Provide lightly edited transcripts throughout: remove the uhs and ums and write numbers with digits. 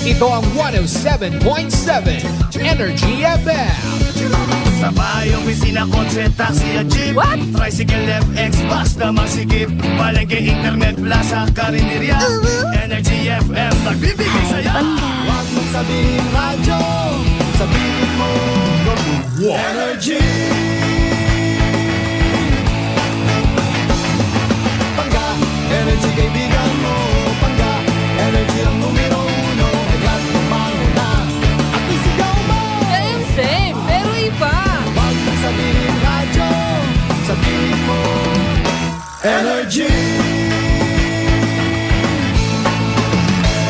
Ito ang 107.7 Energy FM. Sa bayong bisina, kotse, taxi at jeep. What? Tricycle, FX, bus na masikip. Palengke, internet, plaza, karinderya. Energy FM, nagbibigay saya. Huwag mong sabihin radyo, sabihin mo Energy. Pangga, energy kaibigan mo. Pangga, energy ang numero uno. Kaya tumalo na at isigaw mo. Same, pero iba. Huwag mong sabihin radyo, sabihin mo Energy.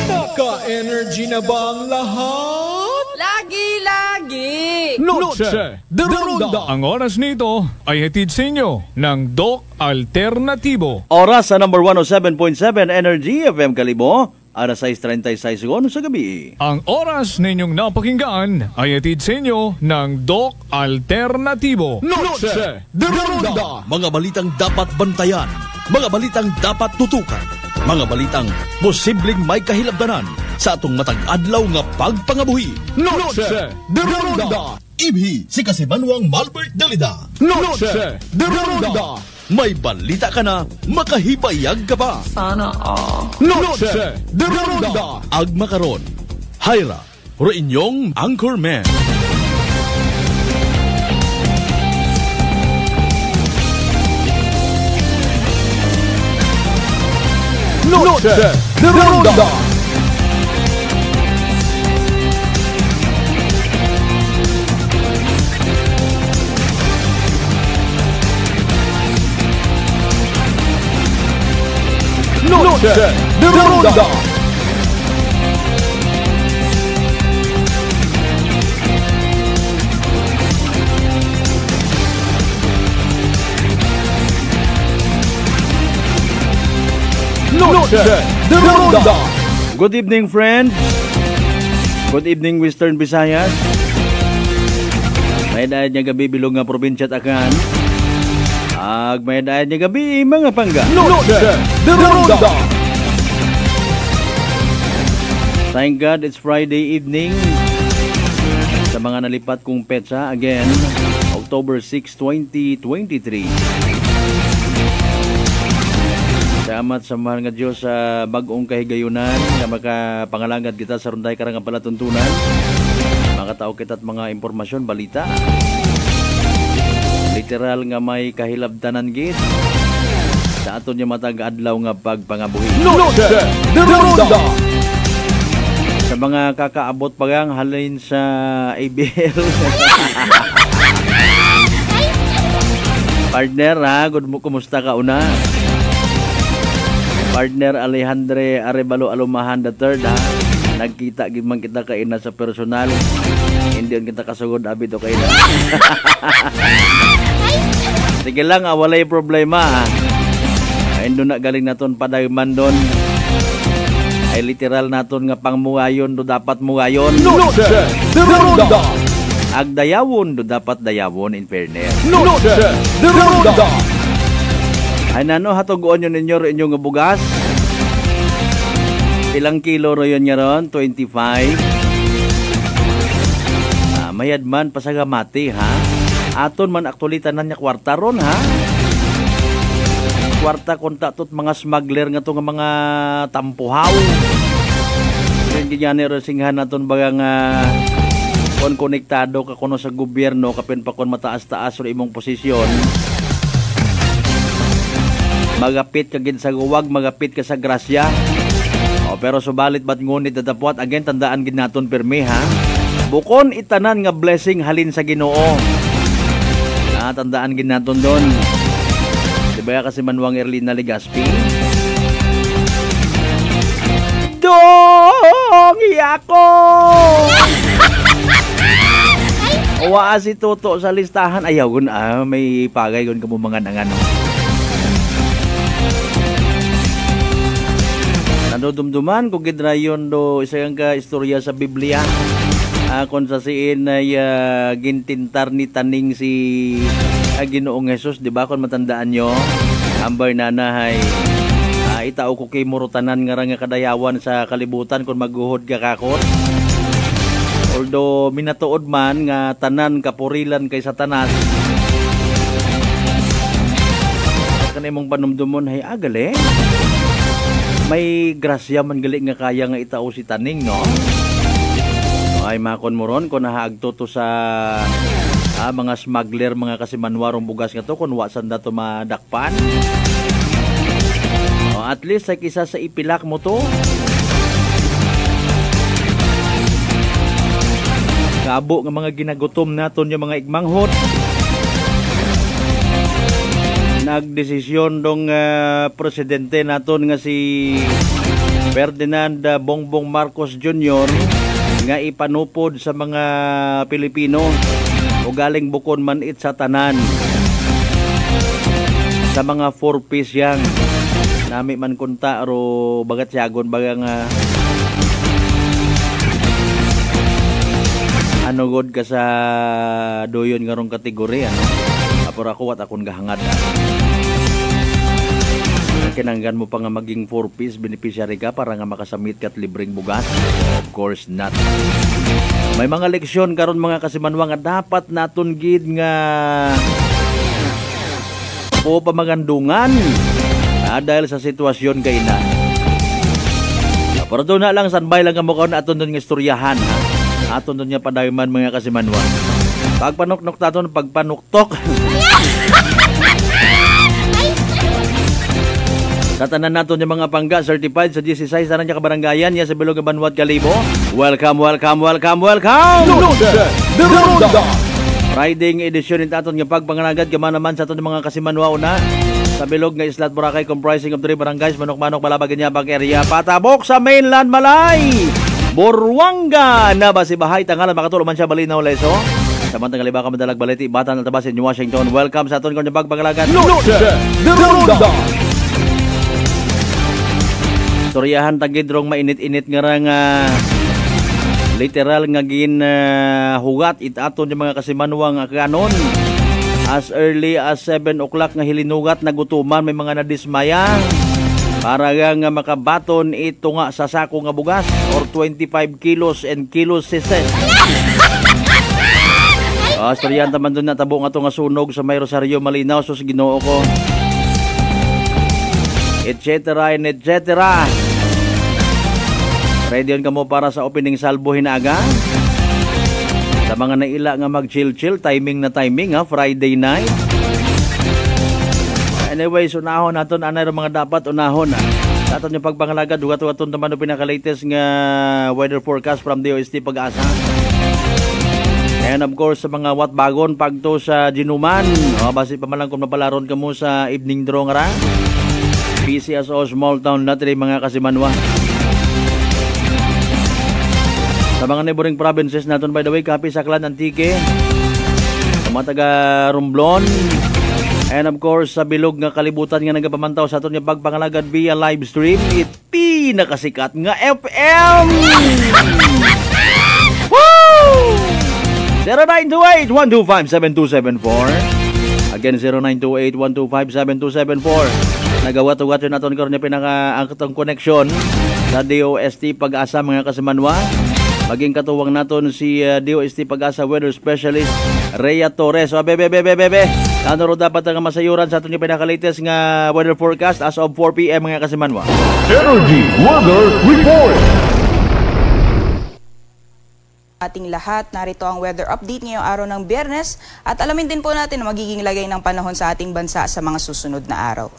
Naka-energy na ba ang lahat? Lagi-lagi. Noche de Ronda. Ang oras nito ay hatid sa inyo ng Doc Alternatibo. Oras sa number 107.7 Energy FM Kalibo, alas 6:36 sa gabi. Ang oras ninyong napakinggan ay hatid sa inyo ng Doc Alternatibo. Noche de Ronda. Mga balitang dapat bantayan, mga balitang dapat tutukan, mga balitang posibleng may kahilabdanan sa atong matag adlaw nga pagpangabuhi. Noche de Ronda. Ibhi si Kasibanwang Malbert Dalida. Noche de Ronda. May balita ka na, makahibayag ka pa. Sana all. Noche de Ronda. Agma karon, Hyra, Reinyong Anchorman. Noche de Ronda. Noche de Ronda. Noche de Ronda. Good evening, friends. Good evening, Western Visayas. May dahil niya gabi bilog nga probinsya takan. May dahil niya gabi mga pangga. Noche de Ronda. Thank God it's Friday evening. Sa mga nalipat kong petsa, again, October 6, 2023. Salamat sa mahal nga Diyos sa bagong kahigayunan na makapangalangad kita sa runday karang palatuntunan. Makatao kita at mga impormasyon, balita. Literal nga may kahilabtanan gid sa aton yung matag adlaw nga pagpangabuhi. Noche de Ronda. Sa mga kakaabot pagang halin sa ABL. Partner ha, kumusta ka una? Partner Alejandre Arevalo Alumahan III ha. Nagkita man kita kaina sa personal. Hindi kita kasugod abid o kaina. Sige lang, walay problema ha. Ayun doon na galing naton padagman doon. Ay literal naton nga pangmuayon do dapat muayon. Noche de Ronda. Agdayawon do dapat dayawon in fairness. Noche de Ronda. Ay nano hatugon nyo ninyo inyong bugas. Ilang kilo ro yun nga ron? 25. Mayad man pasagamati ha. Aton man aktualitan na niya kwarta ron ha. Kwarta konta tot mga smuggler nga to nga mga tampuhaw. Hindi niya ni resinghan naton baga nga kon konektado ka kuno sa gobyerno kapin pa kon mataas-taas ro imong posisyon. Magapit ka gid sa guwag, magapit ka sa grasya. Pero subalit ba't ngunit datapwat again tandaan gid naton pirmi ha. Bukon itanan nga blessing halin sa Ginoo. Tandaan gid naton don. Diba kasi Manwang Erlina Legaspi? Dong iyako! Waa si Toto sa listahan. Ayaw gun may pagay gun kamo mga nangano. Nandudumduman kung gidrayon do isang ka istorya sa Biblia. Kung sa siin ay gintintar ni taning si Ginoong Jesus, di ba? Kung matandaan nyo, ang Barnana ay Itao ko kay murutanan nga ra nga kadayawan sa kalibutan kung magguhod ka kakot. Although minatuod man nga tanan kapurilan kay Satanas. Kanimong panumdumon hay agali. May grasya man gali nga kaya nga itao si taning, no? Ay makon mo ron kung nahaagto to sa mga smuggler, mga kasimanwarong bugas nga to kung wasan na to madakpan. At least ay kisa sa ipilak mo to. Kabo nga mga ginagutom naton yung mga igmanghot. Nagdesisyon dong presidente naton nga si Ferdinand Bongbong Marcos Jr. nga ipanupod sa mga Pilipino o galing bukon man it sa tanan sa mga 4-piece yang nami man kunta ro bagat siyagon bagang ano god ka sa doyon nga rong kategori ano apor ako at akong gahangad kinanggan mo pa nga maging 4-piece beneficiary ka para nga makasamit kat libreng bugas? Of course not. May mga leksyon karon mga kasimanwa nga dapat naton gid nga o pamagandungan dahil sa sitwasyon kay na. Pero doon na lang sanbay lang mo kaon aton doon nga istoryahan ha. Aton doon nga padayman mga kasimanwa. Pagpanuknok taton pagpanuktok. Sa tanan naton yung mga pangga certified sa 16 tanan niya kabaranggayan niya sa Bilog Banwat Kalibo. Welcome. Friday edition ng taton nga pagpanganagad kama naman sa aton mga kasimanwa una sa Bilog nga Islat Boracay comprising of 3 barangays Manok-Manok, Balabagan niya Bag area, Patabok sa mainland Malay, Buruanga na Basibahay tangalan makatulo man siya Balinaw Leso. Samantang kaliba ka madalag baliti Batan Altabas in Washington. Welcome sa aton nga pagpanganagad. Storyahan tagidrong mainit-init nga ra nga literal nga hugat itaton yung mga kasimanwa nga kanon. As early as 7 o'clock nga hilinugat nagutuman may mga nadismaya para nga makabaton ito nga sa sako nga bugas or 25 kilos and kilos sises. Storyahan taman doon natabo nga to nga sunog sa may Rosario Malinaw so sa Ginoo ko. Etc. Ready on ka mo para sa opening salvo hinaga? Sa mga naila nga mag-chill-chill, timing na timing ha, Friday night. Anyway, unahon naton anay mga dapat unahon ha. Daton yung pagpangalaga, dugat-dugaton naman yung pinaka-latest nga weather forecast from DOST Pag-asa. And of course, sa mga watbagon, pagto sa Ginuman, basi pa malang kung mapalaron ka mo sa evening draw nga ra. PCSO small town natin mga kasimanwa. Sa mga neighboring provinces natin by the way, Kapi, Saklan, Antique, sa mga taga Romblon, and of course sa Bilog nga kalibutan nga nagapamantaw sa aton nga pagpangalagad via live stream, pinakasikat nga FM. Woo! 0928-125-7274. Again, 0928-125-7274. Nagawa-tugat yun natin karoon yung pinaka-angkatong koneksyon sa DOST Pag-asa mga kasimanwa. Maging katuwang natin si DOST Pag-asa Weather Specialist Rhea Torres. So, bebe. Ano ro dapat nga masayuran sa atin yung pinaka-latest nga weather forecast as of 4 p.m. mga kasimanwa. Energy Weather Report. Ating lahat, narito ang weather update ngayong araw ng Biyernes at alamin din po natin ang magiging lagay ng panahon sa ating bansa sa mga susunod na araw.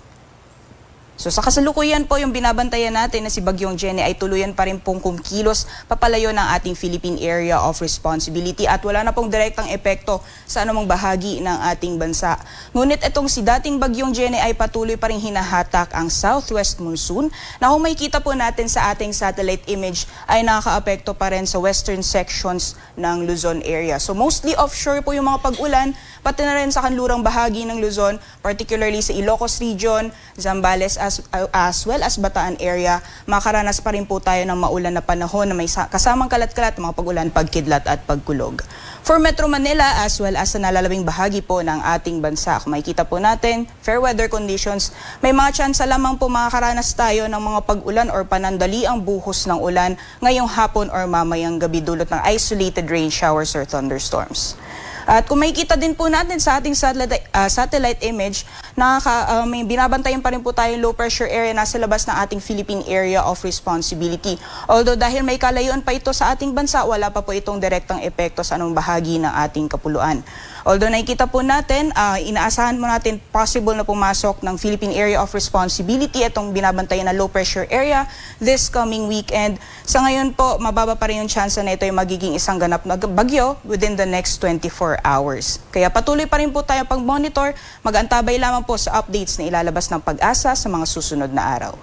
So sa kasalukuyan po yung binabantayan natin na si Bagyong Jenny ay tuluyan pa rin pong kumikilos papalayo ng ating Philippine Area of Responsibility at wala na pong direktang epekto sa anumang bahagi ng ating bansa. Ngunit itong si dating Bagyong Jenny ay patuloy pa rin hinahatak ang southwest monsoon na kung makikita po natin sa ating satellite image ay nakaka-apekto pa rin sa western sections ng Luzon area. So mostly offshore po yung mga pag-ulan, pati na rin sa kanlurang bahagi ng Luzon, particularly sa Ilocos Region, Zambales as well as Bataan area, makaranas pa rin po tayo ng maulan na panahon na may kasamang kalat-kalat, mga pag-ulan, pagkidlat at pagkulog. For Metro Manila as well as sa nalalabing bahagi po ng ating bansa, kung makikita po natin, fair weather conditions, may mga tsansa lamang po makakaranas tayo ng mga pag-ulan or panandaliang buhos ng ulan ngayong hapon or mamayang gabi dulot ng isolated rain showers or thunderstorms. At kung makikita din po natin sa ating satellite image, may binabantayan pa rin po tayong low pressure area nasa labas ng ating Philippine Area of Responsibility. Although dahil may kalayuan pa ito sa ating bansa, wala pa po itong direktang epekto sa anong bahagi ng ating kapuluan. Although nakikita po natin, inaasahan mo natin possible na pumasok ng Philippine Area of Responsibility itong binabantayan na low pressure area this coming weekend. Sa ngayon po, mababa pa rin yung chance na ito ay magiging isang ganap na bagyo within the next 24 hours. Kaya patuloy pa rin po tayo pag-monitor, mag-antabay lamang po sa updates na ilalabas ng Pag-asa sa mga susunod na araw.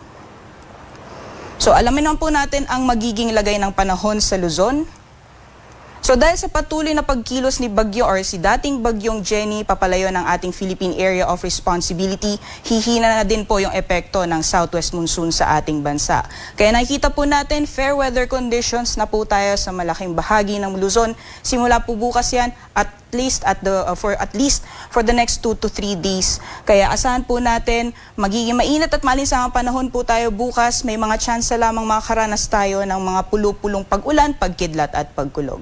So alamin naman po natin ang magiging lagay ng panahon sa Luzon. So dahil sa patuloy na pagkilos ni Bagyo or si dating Bagyong Jenny papalayo ng ating Philippine Area of Responsibility, hihina na din po yung epekto ng southwest monsoon sa ating bansa. Kaya nakikita po natin fair weather conditions na po tayo sa malaking bahagi ng Luzon. Simula po bukas yan at least for the next 2 to 3 days. Kaya asahan po natin magiging mainit at malinsangang panahon po tayo bukas. May mga tsansa lamang makakaranas tayo ng mga pulupulong pag-ulan, pagkidlat at pagkulog.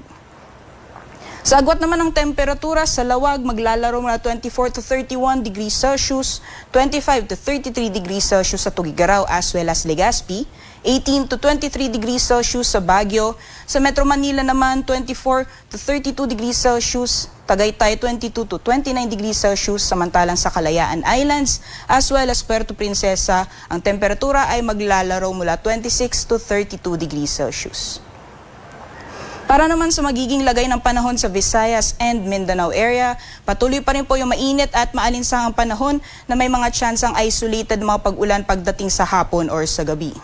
Sa agwat naman ng temperatura, sa Lawag maglalaro mula 24 to 31 degrees Celsius, 25 to 33 degrees Celsius sa Tugigaraw as well as Legazpi, 18 to 23 degrees Celsius sa Baguio, sa Metro Manila naman 24 to 32 degrees Celsius, Tagaytay 22 to 29 degrees Celsius, samantalang sa Kalayaan Islands as well as Puerto Princesa, ang temperatura ay maglalaro mula 26 to 32 degrees Celsius. Para naman sa magiging lagay ng panahon sa Visayas and Mindanao area, patuloy pa rin po yung mainit at maalinsangang panahon na may mga tsansang isolated mga pag-ulan pagdating sa hapon or sa gabi.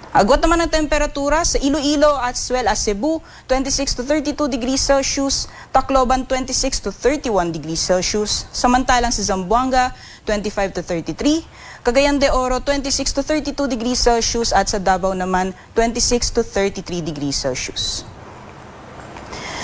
Agwat naman ng temperatura sa Iloilo as well as Cebu, 26 to 32 degrees Celsius, Tacloban 26 to 31 degrees Celsius, samantalang sa Zamboanga 25 to 33, Cagayan de Oro 26 to 32 degrees Celsius at sa Davao naman 26 to 33 degrees Celsius.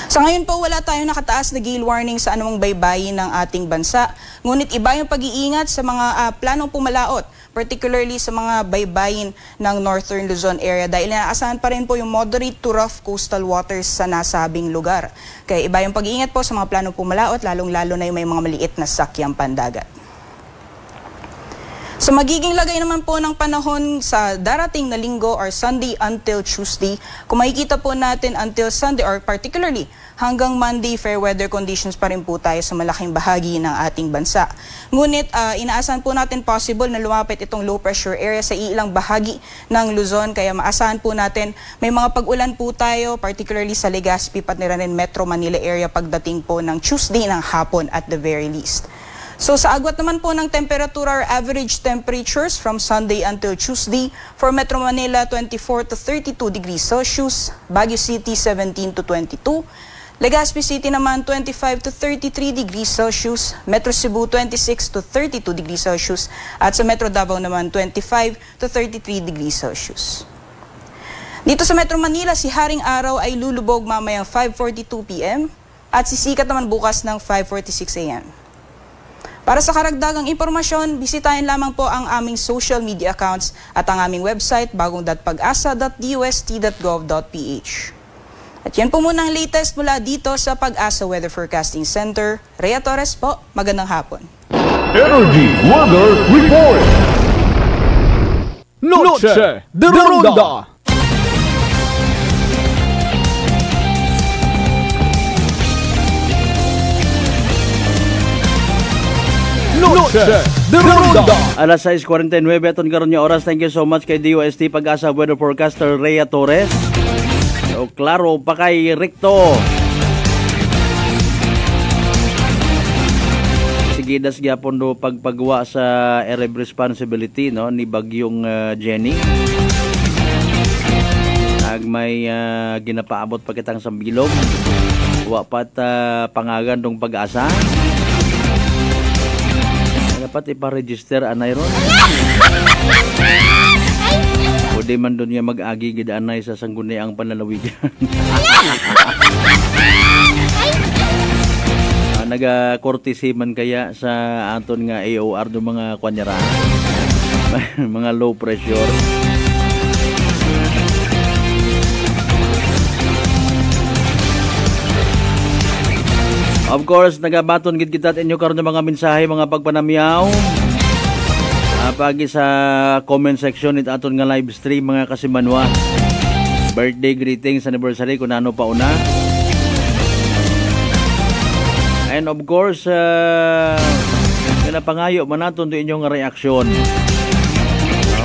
Sa ngayon po, wala tayong nakataas na gale warning sa anumang baybayin ng ating bansa. Ngunit iba yung pag-iingat sa mga planong pumalaot, particularly sa mga baybayin ng Northern Luzon area dahil inaasahan pa rin po yung moderate to rough coastal waters sa nasabing lugar. Kaya iba yung pag-iingat po sa mga planong pumalaot, lalong-lalo na yung may mga maliit na sakyang pandagat. Sa magiging lagay naman po ng panahon sa darating na linggo or Sunday until Tuesday, kung makikita po natin until Sunday or particularly hanggang Monday, fair weather conditions pa rin po tayo sa malaking bahagi ng ating bansa. Ngunit inaasahan po natin possible na lumapit itong low pressure area sa ilang bahagi ng Luzon, kaya maasahan po natin may mga pag-ulan po tayo, particularly sa Legazpi, pati rin Metro Manila area pagdating po ng Tuesday ng hapon at the very least. So sa agwat naman po ng temperature or average temperatures from Sunday until Tuesday, for Metro Manila 24 to 32 degrees Celsius, Baguio City 17 to 22, Legazpi City naman 25 to 33 degrees Celsius, Metro Cebu 26 to 32 degrees Celsius, at sa Metro Davao naman 25 to 33 degrees Celsius. Dito sa Metro Manila, si Haring Araw ay lulubog mamayang 5:42 PM at sisikat naman bukas ng 5:46 AM. Para sa karagdagang impormasyon, bisitahin lamang po ang aming social media accounts at ang aming website bagong.pag-asa.dust.gov.ph. At yan po muna ang latest mula dito sa Pag-asa Weather Forecasting Center. Rhea Torres po, magandang hapon. Energy Weather Report. Noche de Ronda. Noche de Ronda. Alas 6:49 aton karon nga oras. Thank you so much kay DOST Pag-asa Weather Forecaster Rhea Torres. So, klaro pa kay Recto. Sigidas gyapon do pagpagawa sa area of responsibility no ni Bagyong Jenny. Ag may ginapaabot pa kitang sambilog. Wa pat pangagan dong Pag-asa. Dapat ipa-register anay ron. di man doon nga mag-agi gidaanay sa sangguniang panlalawigan. Naga-courtesy man kaya sa aton nga AOR do mga kwanyara. Mga low pressure. Of course, nagabaton gid kita inyo karon ng mga mensahe, mga pagpanamyaw. Pagi sa comment section it aton nga live stream mga kasimanwa. Birthday greetings, anniversary kung ano pa una. And of course, pinapangayo man naton do inyong reaksyon.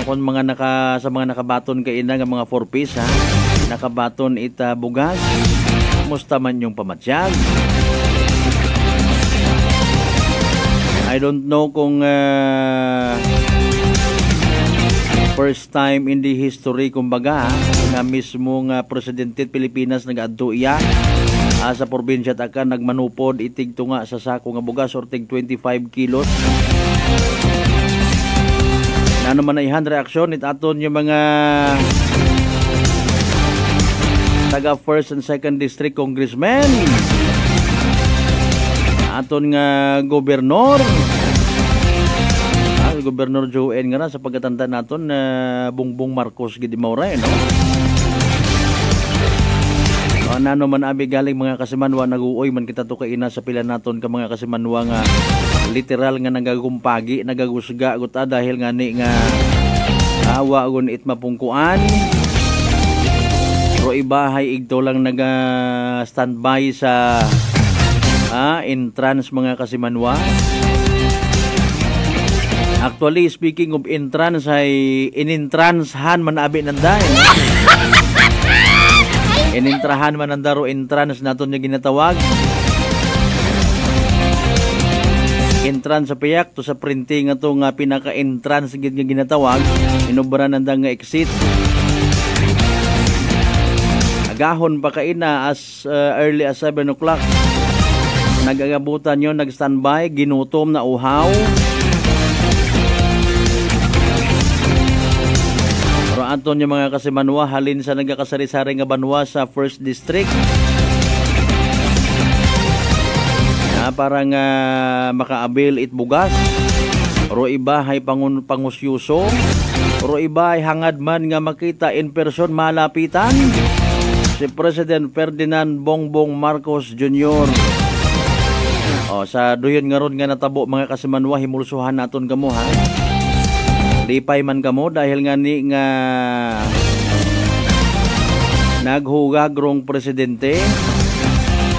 Kung mga sa mga nakabaton kay ina nga mga 4-piece ha. Nakabaton ita bugas. Kumusta man yung pamatsyag? I don't know kung first time in the history kumbaga nga mismo nga presidente Pilipinas nag-adto iya sa probinsya takan nagmanupod itig tunga sa sako nga bugas or tig 25 kilos. Ano man na ihan reaksyon it aton yung mga taga 1st and 2nd district congressmen, aton nga gobernador, Gobernador Joe N. nga na sa pagkatanda naton na Bongbong Marcos gid mauray no. Ano man abi galing mga kasimanwa naguoy man kita to kay ina sa pila naton ka mga kasimanwa nga literal nga nagagumpagi nagagusga guta dahil nga ni nga awa gun it mapungkuan. Pero ibahay igto lang naga standby sa entrance mga kasimanwa. Actually, speaking of entrance, ay in-entrancehan man abi nanday. In-entrahan man nandaro entrance naton yung ginatawag. Entrance sa piyak to sa printing ato nga pinaka-entrance gid nga ginatawag. Inubra nanda nga exit. Agahon pa kaina as early as 7 o'clock. Nagagabutan yun, nag-standby, ginutom na uhaw. Pero aton yung mga kasimanwa, halin sa nagkakasari-sari nga banwa sa 1st District. Parang makaabil it bugas. Pero iba ay pangusyuso. Pero iba ay hangad man nga makita in person malapitan. Si President Ferdinand Bongbong Marcos Jr. Sa duyon nga ron nga natabo mga kasimanwa, himulsuhan naton kamo ha. Lipay man kamo dahil nga ni nga naghugag rong presidente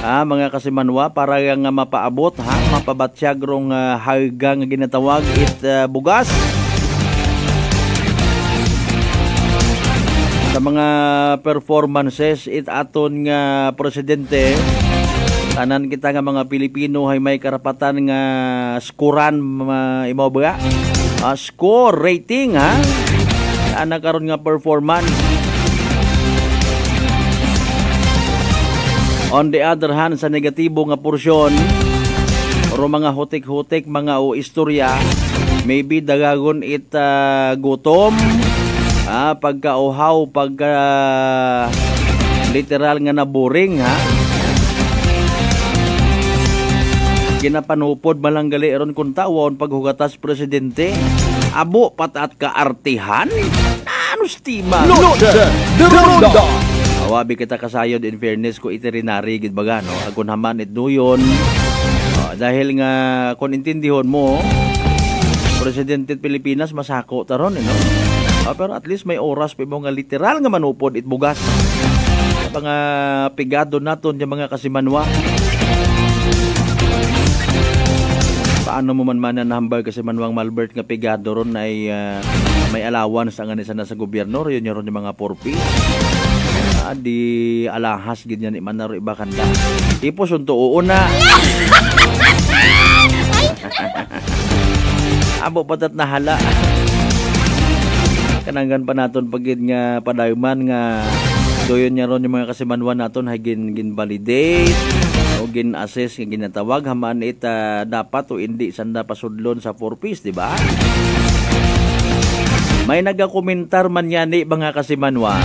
mga kasimanwa para nga mapaabot ha, mapabatsyag rong harga nga ginatawag it bugas. Sa mga performances it aton nga presidente, tanan kita nga mga Pilipino ay may karapatan nga skuran imo ba? Score rating ha. Ana karon nga performance. On the other hand, sa negatibo nga porsyon o mga hutik-hutik mga o istorya, maybe dagagon it gutom, pagka-uhaw, pagka literal nga na boring ha. Ginapanupod malanggali ron kung tawon paghugatas presidente. Abo patat ka artihan? Ano stima? Awabi kita kasayod in fairness ko itirinary gid baga no. Agon haman it duyon. Dahil nga kung intindihon mo, presidente Pilipinas masako taron no. Pero at least may oras pa mo nga literal nga manupod it bugas. Mga pigado naton yung mga kasimanwa. Paano mo man nahambal kasi Manwang Malbert nga pigado ron ay may allowance ang anisa na sa gobyerno yun yung mga 4P di alahas ganyan iman na ro iba kanda tipos unto uuna abo patat na hala kananggan pa naton pagid nga padayman nga doyon niya ron yung mga kasimanwan naton hay gin validate o gin-assess nga ginatawag haman ita dapat o hindi sanda pasudlon sa 4Ps, di ba? May nagakomentar man yan mga kasimanwa.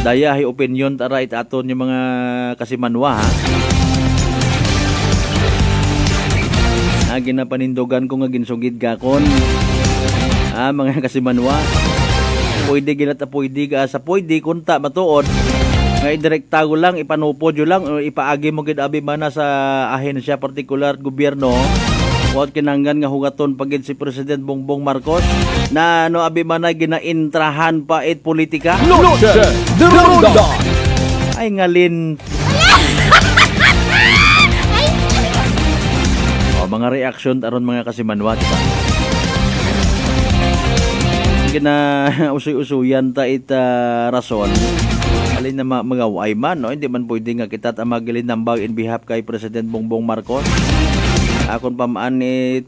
Dayahi opinion tara itaton yung mga kasimanwa ha. Ginapanindogan ko nga ginsugid gakon. Mga kasimanwa. Pwede ginata pwede ka sa pwede kunta matuod. Nga idirektago lang, ipanupod yun lang, ipaagi mo gid abi mana sa ahensya partikular gobyerno. Huwag kinanggan nga hugaton pagid si President Bongbong Marcos na no abi mana ginaintrahan pa it politika. Noche de Ronda. Ay ngalin. Mga reaction aron mga kasimanwa diba? Gina usoy-usuyan ta ita rason. Alin na magaway man, no? Hindi man pwede nga kita magilin ng bag in behalf kay President Bongbong Marcos. Akon pamaan ni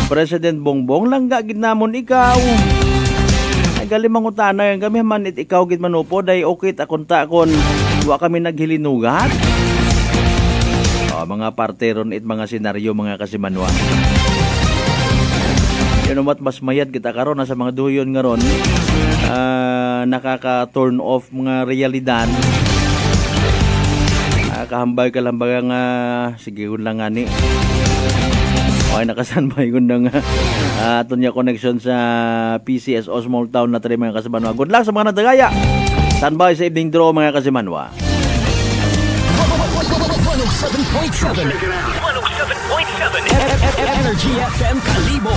President Bongbong lang gagid namon ikaw. Ay gali mangutana yan kami man it ikaw gid manupo day okay akon ta kon wa kami naghilinugat. Mga parte ron it mga senaryo mga kasimanwa. Yun naman mas mayad kita karon sa mga duyon nga ron. Nakaka-turn off mga realidad. Kahambay kalambag nga sige yun lang nga ni. Okay, nakasanbay ko ng ato niya connection sa PCSO Small Town na tari mga kasimanwa. Good luck sa mga nadagaya. Standby sa evening draw mga kasimanwa. 107.7 Energy FM Kalibo.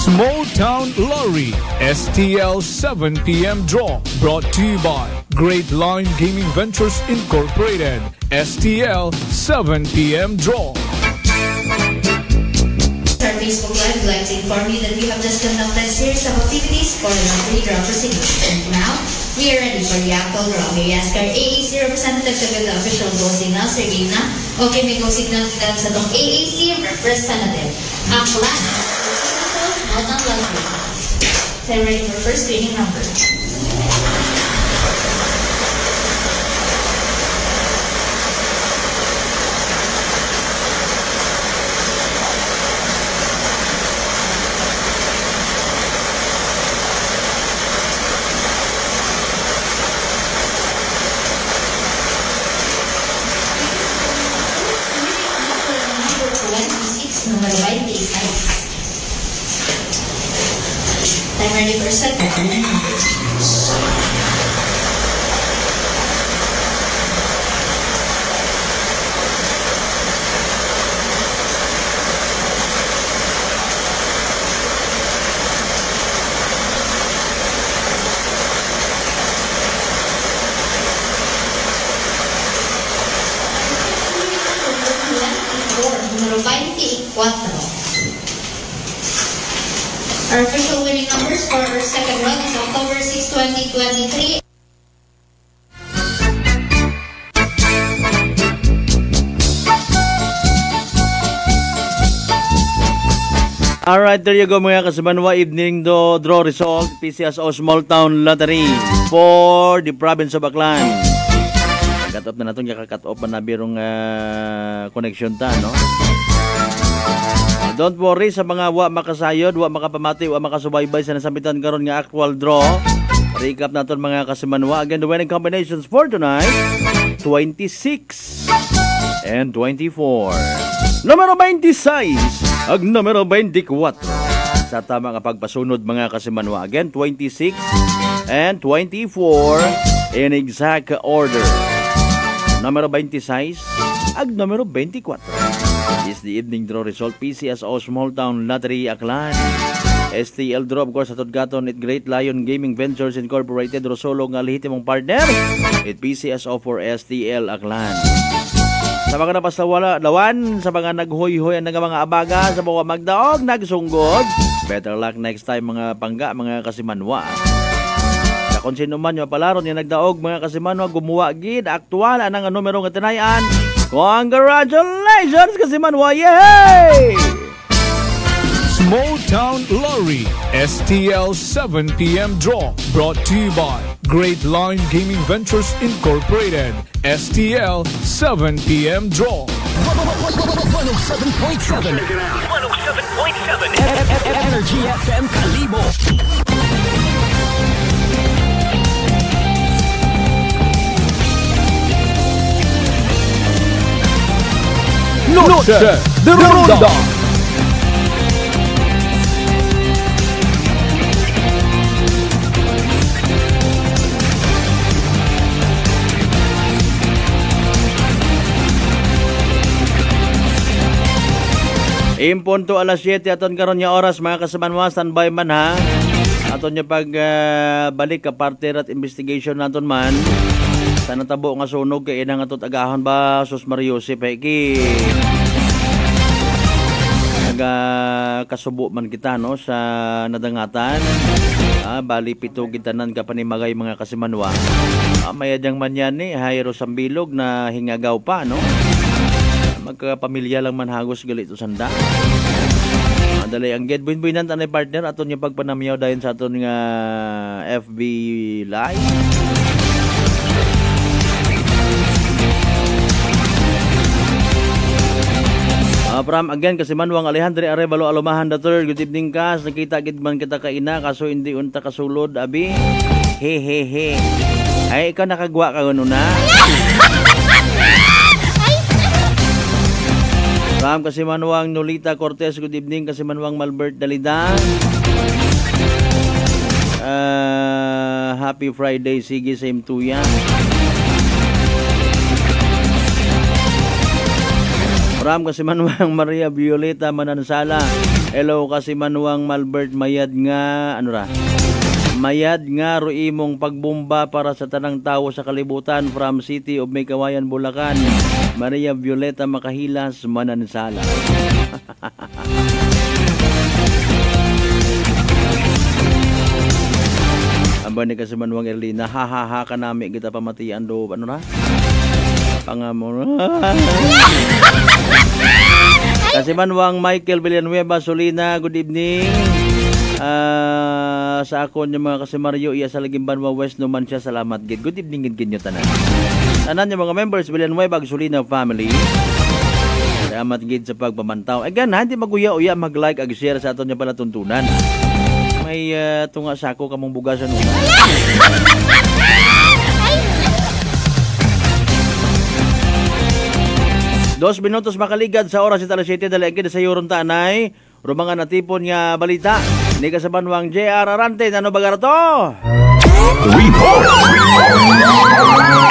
Small Town Lottery STL 7 p.m. draw brought to you by Great Line Gaming Ventures Incorporated. STL 7 p.m. draw. Our Facebook Live would like to inform you that we have just conducted a series of activities for the lottery draw proceedings. And now, we are ready for the actual draw. May ask our AAC representative to give the official go signal. Sir Gina, okay, may go signal kita sa itong AAC representative. Aklan, not on lottery. So, ready for first screening number. Number 26. Time ready for second. Numero 24. Our official winning numbers for our second run is October 6, 2023. Alright, there you go mga kasimanwa. Evening draw result. PCSO Small Town Lottery for the province of Aklan. Cut off na natin, cut off na birong connection ta, no? Don't worry sa mga wa makasayod, wa makapamati, wa makasubaybay sa nasambitan karon nga actual draw. Recap natin mga kasimanwa. Again, the winning combinations for tonight, 26 and 24. Numero 26 ag numero 24. Sa tama nga pagpasunod mga kasimanwa. Again, 26 and 24 in exact order. Numero 26 ag numero 24 is the evening draw result. PCSO Small Town Lottery Aklan. STL draw of course sa Tudgaton at Great Lion Gaming Ventures Incorporated. Rosolo nga lehitimong partner at PCSO for STL Aklan. Sa mga napasawala lawan, sa mga naghoy-hoy ang mga abaga, sa mga magdaog, nagsunggod. Better luck next time mga pangga, mga kasimanwa. Kung sino man yung palaron yung nagdaog mga kasimanwa, gumawa gid aktual anang numero nga tinayan. Congratulations kasimanwa! Yay! Small Town Lottery STL 7 p.m. draw brought to you by Great Line Gaming Ventures Incorporated. STL 7 p.m. draw. 107.7 Energy FM Kalibo. Noche de Ronda. Impunto alas 7 aton karon nga oras mga kasamanwa, standby man ha. Aton nya pag balik ka parte at investigation naton man. Sa natabo nga sunog kay inang atot agahon ba sus Mario Joseph ki naga kasubo man kita no sa nadangatan. Bali pito gitanan ka panimagay mga kasimanwa. Mayadyang man yan ni Jairo Sambilog na hingagaw pa no. Magkapamilya lang man hagos galit o sanda. Dali ang get buin buinan tanay partner aton yung pagpanamyaw dayon sa aton nga FB Live. Pram again kasi Manuang Alejandro Arevalo Alumahan III. Good evening ka. Nakita gid man kita kaina kaso hindi unta kasulod abi. He he he. Ay ikaw nakagwa ka kuno na. Pram kasi Manuang Nolita Cortez. Good evening kasi Manuang Malbert Dalida. Happy Friday. Sige same to ya. Ram kasi Manuang Maria Violeta Manansala. Hello kasi Manuang Malbert mayad nga ano ra? Mayad nga ro imong pagbomba para sa tanang tao sa kalibutan from City of Maykawayan, Bulacan. Maria Violeta Makahilas Manansala. Amba ni kasi Manuang Erlina, ha kanami kita pamatian do ano ra? Pangamor. Kasi Manuang Michael Villanueva Solina, good evening. Sa akon yung mga kasi Mario iya sa Laging Banwa West naman siya, salamat gid. Good evening gid kinyo tanan. Tanan yung mga members Villanueva Solina family. Salamat gid sa pagpamantaw. Again, hindi maguya-uya mag-like ag share sa aton yung palatuntunan. May tunga sako kamong bugasan una. 2 minutos makaligad sa oras ita 7 dalagid sa Euron Tanay. Rumangan natipon nga balita ni kasabanwang JR Arante. Ano baga to? Report.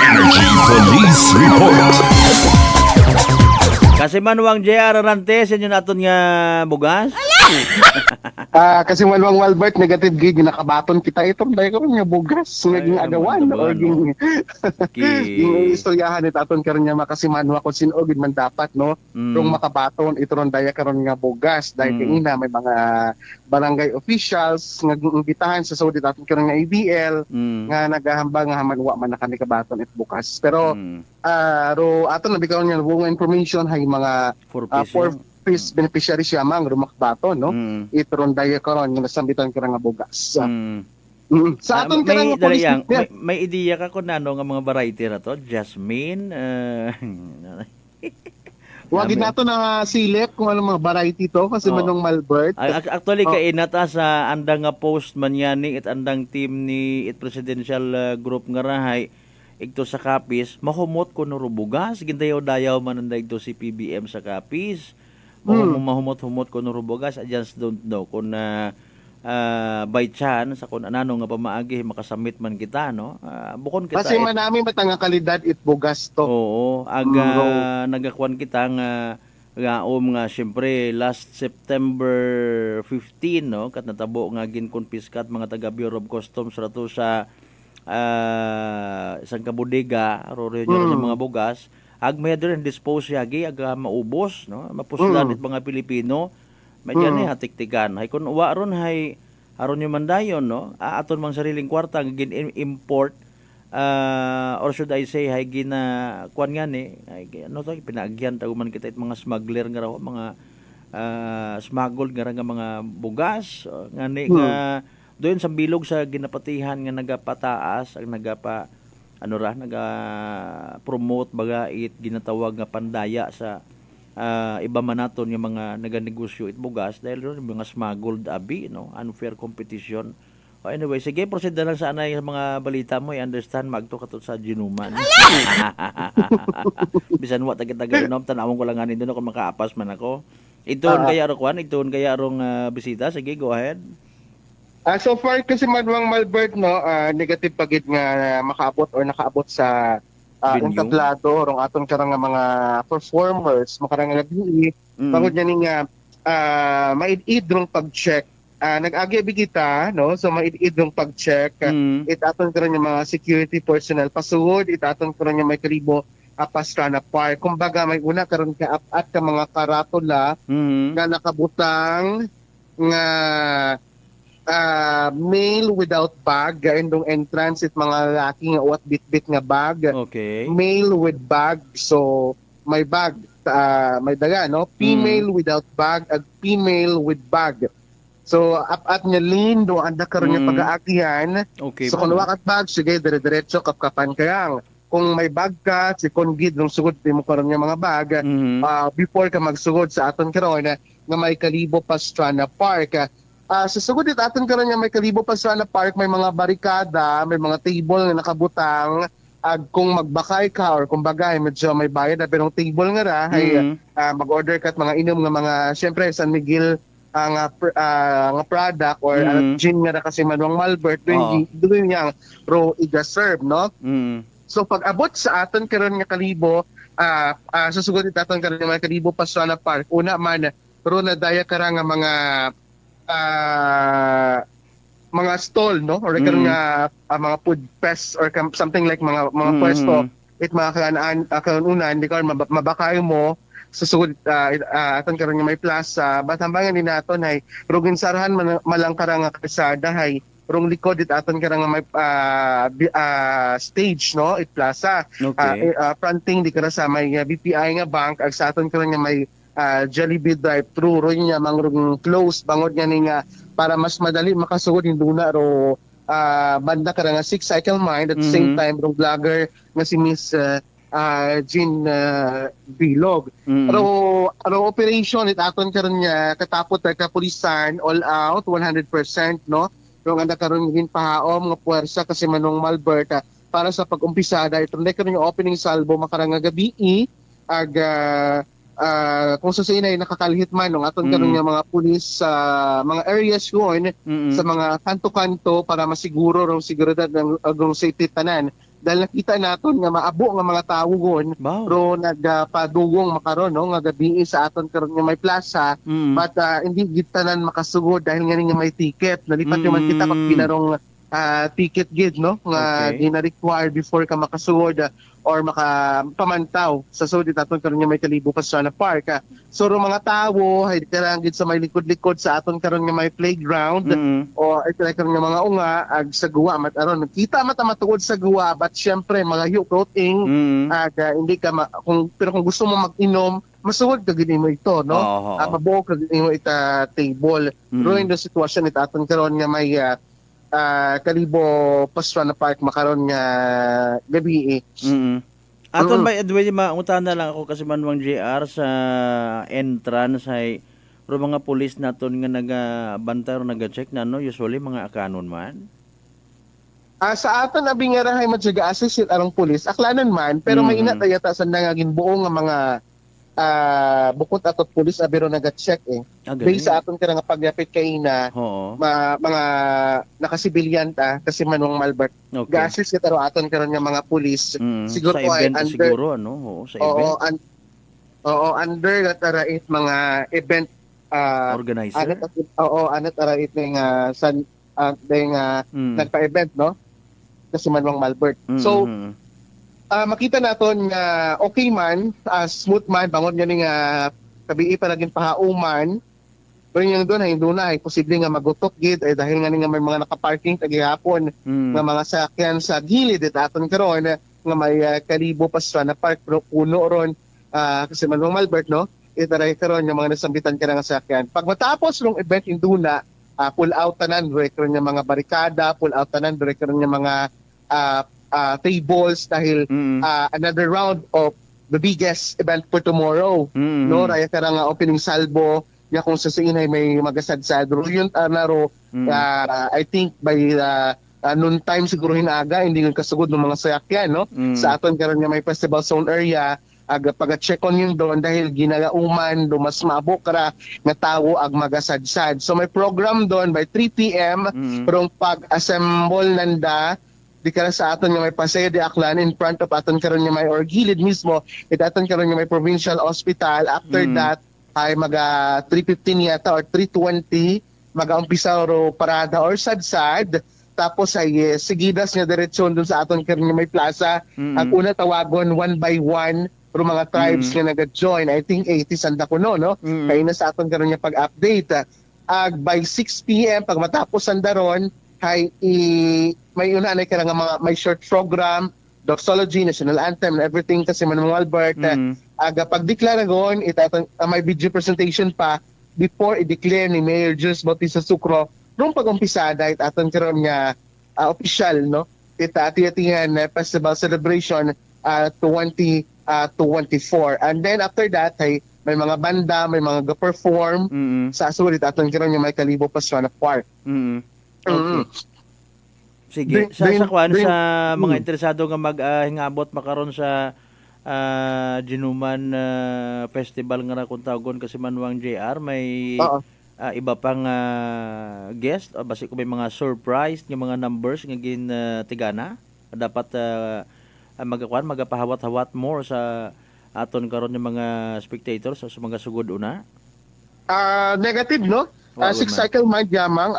Energy Police Report. Kasabanwang JR Arante sa inyo naton nga bugas. Kasi Manuang Walbert negative gig nakabaton kita itong dahil ko nga bugas naging agawan o ging istoryahan itaton karon nga makasimanwa ko sinogid man dapat no kung makabaton itoron daya karon nga bugas dahil ina may mga barangay officials nga imbitahan sa Saudi aton karon nga ABL nga nagahambang nga manwa man na kami kabaton it bukas pero ro aton nabikaw nga bunga information hay mga beneficiary siya mang rumakbato no itoron daya karon nga nasambitan kara nga bugas sa aton kara nga police may ideya ka kun ano nga mga variety na to Jasmine wag nato na silip kung ano mga variety to kasi Manong Malbert actually kay inata sa andang nga post man yani it andang team ni it presidential group nga rahay igto sa Kapis mahumot ko no rubugas gindayaw-dayaw man anday igto si PBM sa Kapis. Mahumot-humot ko no rubogas, I just don't know kung by chance kung anano nga pamaagi makasamit man kita no. Bukon kita kasi manami matanga kalidad it bugas to. Oo, nagakuan kita nga nga syempre last September 15 no kat natabo nga ginkonfiskat mga taga Bureau of Customs rato sa isang kabodega ro yung mga bugas. Agmay din dispose yagi maubos no mapuslan it mga Pilipino medyan ni hatiktikan hay kun uwa ron hay aron yung mandayon no aton mang sariling kwarta gin import or should I say hay gina kuan nga ni ano to pinaagyan taguman kita it mga smuggler nga raw mga smuggled nga mga bugas ngani nga doon sa bilog sa ginapatihan nga nagapataas ang naga promote bagait ginatawag nga pandaya sa iba man naton yung mga naganegosyo it bugas dahil doon mga smuggled abi no unfair competition. Anyway, sige, proceed na lang sa anay mga balita mo. I-understand, magto ka to sa ginuman. Bisan mo, tagit-taginom, tanawang ko lang nga nito kung makaapas man ako. Itoon kaya arong itoon kaya arong bisita. Sige, go ahead. So far kasi Manuang Malbert, no, negative pagid nga makaabot or nakaabot sa entablado or atong karang nga mga performers, makarang nga gabi. Pagod niya nga maid-id rong pag-check. Nag-agi kita, no? So maid-id rong pag-check. Itaton ko rin yung mga security personnel pasugod, itaton ko rin yung may kalibo Pastrana Park. Kumbaga may una karon ka at ka mga karatula nga nakabutang nga male without bag, gaindong entrance it mga laki nga uwat bit-bit nga bag. Okay. Male with bag, so may bag, may daga, no? Female without bag at female with bag. So at nga lane do anda karon nga pag-aagihan. Okay. So kung wakat bag, sige dire-diretso kapkapan kayang. Kung may bag ka, si kongid nung sugod mo karon nga mga bag, before ka magsugod sa aton karon nga may kalibo Pastrana Park. Sa sugod it aton karon nga may kalibo Pastrana Park, may mga barikada, may mga table nga nakabutang. Kung magbakay ka or kung bagay medyo may bayad na pero table nga ra ay mag-order ka at mga inom nga mga syempre San Miguel nga product or gin nga ra kasi Manuang Malbert doon niya pro iga-serve, no? So pag abot sa aton karon nga kalibo susugod it aton karon nga kalibo Pastrana Park, una man pero na daya kara nga mga stall, no, or karon nga mga food fest or something like mga pwesto it mga kanunan di ka mabakay mo susugod aton karon nga may plaza batambangan din naton hay rugin sarahan malang karang nga kalsada hay rong likod it aton karang nga may stage, no, it plaza. Okay. Fronting di kara sa may BPI nga bank ag sa aton karon nga may Jollibee drive-thru ro niya mangrong close bangod nga ni nga para mas madali makasugod hinduna ro banda kara nga 6 Cycle Mind at the same time rong vlogger nga si Miss Jean Bilog. Pero operation it aton karon nga katapot ka pulisan all out 100%, no. Pero anda karon gin pahaom nga puwersa kasi Manong Malbert para sa pag-umpisada ito na karon yung opening salvo makarang nga gabi ag kung sa inay nakakalhit man ng aton karon nga mga pulis sa mga areas yun sa mga kanto-kanto para masiguro rong seguridad ng safety tanan. Dahil nakita naton nga maabo nga mga tawo gon ro nagpadugong makaron, no, nga gabi sa aton karon nga may plaza but hindi gitanan makasugod dahil nga may ticket nalipat man kita pag pinarong ticket gid, no, nga gina-require before ka makasugod or makapamantaw sa sudit aton karon nga may kalibo Pastrana Park. So ro mga tawo hay karang gid sa may likod-likod sa aton karon nga may playground o ay karon nga mga unga ag sa guwa mat aron kita matuod sa guwa but syempre mga clothing ag hindi ka pero kung gusto mo mag-inom masugod ka gid mo ito, no, mabuo ka gid mo ita table. Ro in the sitwasyon it aton karon nga may kalibo Pastrana Park makaron nga gabi Aton ba adway mauntahan na lang ako kasi Manuang JR sa entrance ay mga pulis naton nga nagabantay o naga-check na, no, usually mga akanon man. Sa aton abi nga rahay madyaga-assist arang pulis aklanon man pero may ina tayata sa nangagin buo nga mga bukod atot pulis abiro naga-check based sa aton kara nga pagyapit kay ina mga nakasibilyan ta kasi Manuang Malbert ga-assist kita ro aton karon nga mga pulis siguro sa event under, siguro ano sa event under that mga event organizer anat arait nga san nga nagpa-event, no, kasi Manuang Malbert. So makita naton nga okay man, smooth man, bangon nga nga kabii pa naging pahauman. Pero yung doon ay posible nga magutok gid ay dahil nga may mga nakaparking tagihapon nga mga sakyan sa gilid it aton karon nga may kalibo Pastrana Park pero puno ron kasi Manuang Malbert, no, itaray karon yung mga nasambitan ka nga sakyan. Pag matapos ng event induna, pull out tanan record ng mga barikada, pull out tanan record ng mga tables dahil another round of the biggest event for tomorrow. No, raya ka nga opening salvo ya kung sa siinay may magasadsad. Yun naro I think by noon time siguro hinaga hindi nga kasugod ng mga sayakyan no. Sa aton karon nga may festival zone area pag-check on yun doon dahil ginagauman do mas maabok ra nga tawo ag magasadsad. So may program doon by 3 p.m. Pero pag-assemble nanda di kara sa aton nga may Paseo de Aklan in front of aton karon nga may or gilid mismo aton karon nga may provincial hospital. After that ay maga 3:15 yata or 3:20 maga-umpisa ro parada or sadsad. Tapos ay sigidas nga diretsyon doon sa aton karon nga may plaza. Ang una tawagon one by one pero mga tribes nga nag-join. I think 80 sanda ko no. Kaya na sa aton karon nga pag-update. By 6 p.m. pag matapos sandaron ay may una na nga mga may short program, doxology, national anthem, and everything kasi Manong Albert. Pag-declare gon may video presentation pa before i-declare ni Mayor Jules Bautista Sucro nung pag-umpisada aton karon nga official no. Atiyatingan festival celebration 2024. And then after that ay may mga banda, may mga ga-perform sa sulit aton karon nga may Kalibo Pastrana Park. Okay. Sige, sa mga interesado nga maghingabot makaron sa Ginuman Festival nga kung tawagon kasi Manuang JR may iba pang guest o basi ko may mga surprise nga mga numbers nga tigana dapat magapahawat-hawat more sa aton karon ng mga spectators sa mga sugod una. Negative no? Six cycle mind yamang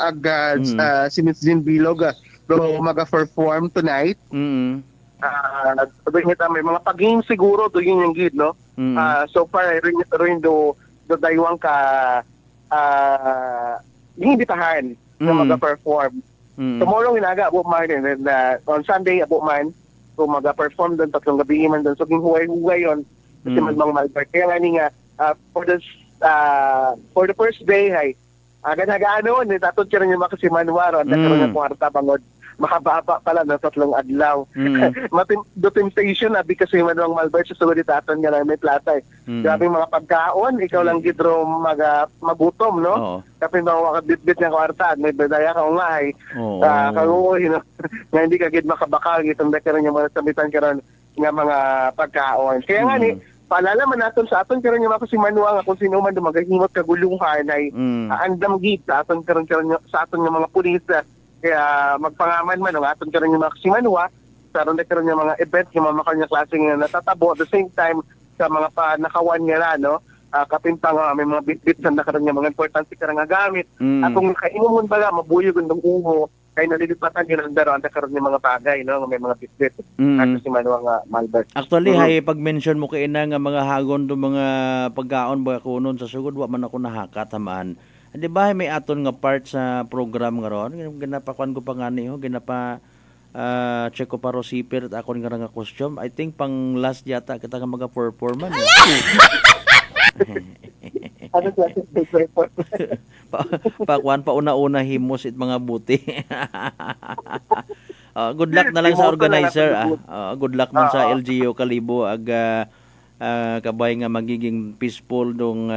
si Miss Jean Bilog maga-perform tonight. May mga pag-game siguro to yun yung gid no. So far rin do daywang ka hinibitahan na maga-perform. Tomorrow inaga abo man and on Sunday abo man so maga-perform doon tatlong gabi man doon so huway-huway yon kasi man mga Malbert kaya nga for the first day ay agad-agano ni tatod ka rin yung makasimanwaro ang nagkaroon ng kwarta bangod makababa pala na tatlong adlaw. Do temptation abi kasi Manong Malbert sa sulit aton nga lang may plata. Grabe mga pagkaon, ikaw lang gidro magutom no. Kapin ba makabitbit nga kwarta may bedaya ka nga ay kaguoy no. Nga hindi ka gid makabakal itong karon yung mga sabitan karon nga mga pagkaon. Kaya nga ni paalala man naton sa aton karon nga makasimanwa nga kung sino man dumagahimot kaguluhan ay andam gid sa aton karon sa aton nga mga pulis. Kaya magpangaman man ang aton karon yung makasimanwa karon na karon yung mga event yung mga kanya klaseng natatabo at the same time sa mga panakawan nga no kapintang may mga bit-bit sa nakaroon yung mga importante ka nga gamit at kung nakaingon ba mabuyog ng uho kay nalilipatan yun ang daro ang nakaroon yung mga bagay no may mga bit-bit at si Manuang Malbert. Actually hay pag-mention mo kay ina nga mga hagon do mga pagkaon ba kunon sa sugod wa man ako nahakat hamaan. Di ba may aton nga part sa program nga ron? Ginapakuan ko pa nga niyo, check ko pa ro sipir at ako nga costume. I think pang last yata kita nga mag-perform man. Ano klase report? Pakuan pa una-una himos it mga buti. Good luck na lang sa organizer. Good luck man sa LGU Kalibo ag kabay nga magiging peaceful dong